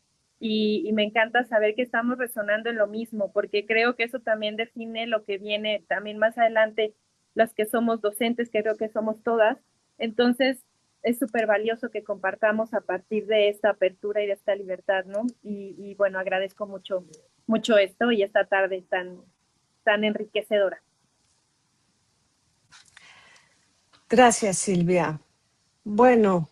Speaker 8: y me encanta saber que estamos resonando en lo mismo, porque creo que eso también define lo que viene también más adelante, las que somos docentes, que creo que somos todas. Entonces, es súper valioso que compartamos a partir de esta apertura y de esta libertad, ¿no? Y bueno, agradezco mucho, mucho esto y esta tarde tan enriquecedora.
Speaker 1: Gracias, Silvia. Bueno,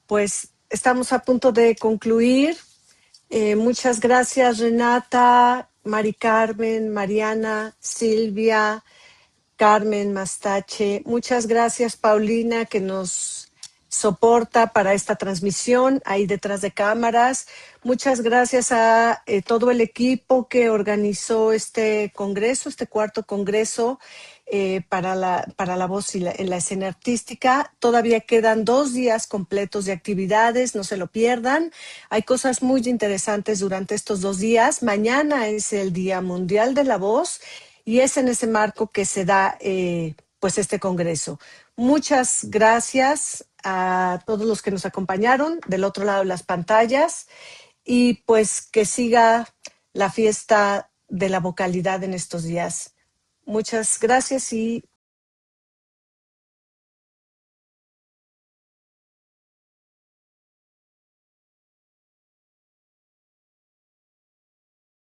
Speaker 1: pues estamos a punto de concluir. Muchas gracias, Renata, Mari Carmen, Mariana, Silvia, Carmen Mastache. Muchas gracias, Paulina, que nos soporta para esta transmisión ahí detrás de cámaras. Muchas gracias a todo el equipo que organizó este congreso, este cuarto congreso para la voz en la escena artística. Todavía quedan 2 días completos de actividades, no se lo pierdan. Hay cosas muy interesantes durante estos 2 días. Mañana es el Día Mundial de la Voz y es en ese marco que se da pues este congreso. Muchas gracias a todos los que nos acompañaron del otro lado de las pantallas y pues que siga la fiesta de la vocalidad en estos días. Muchas gracias y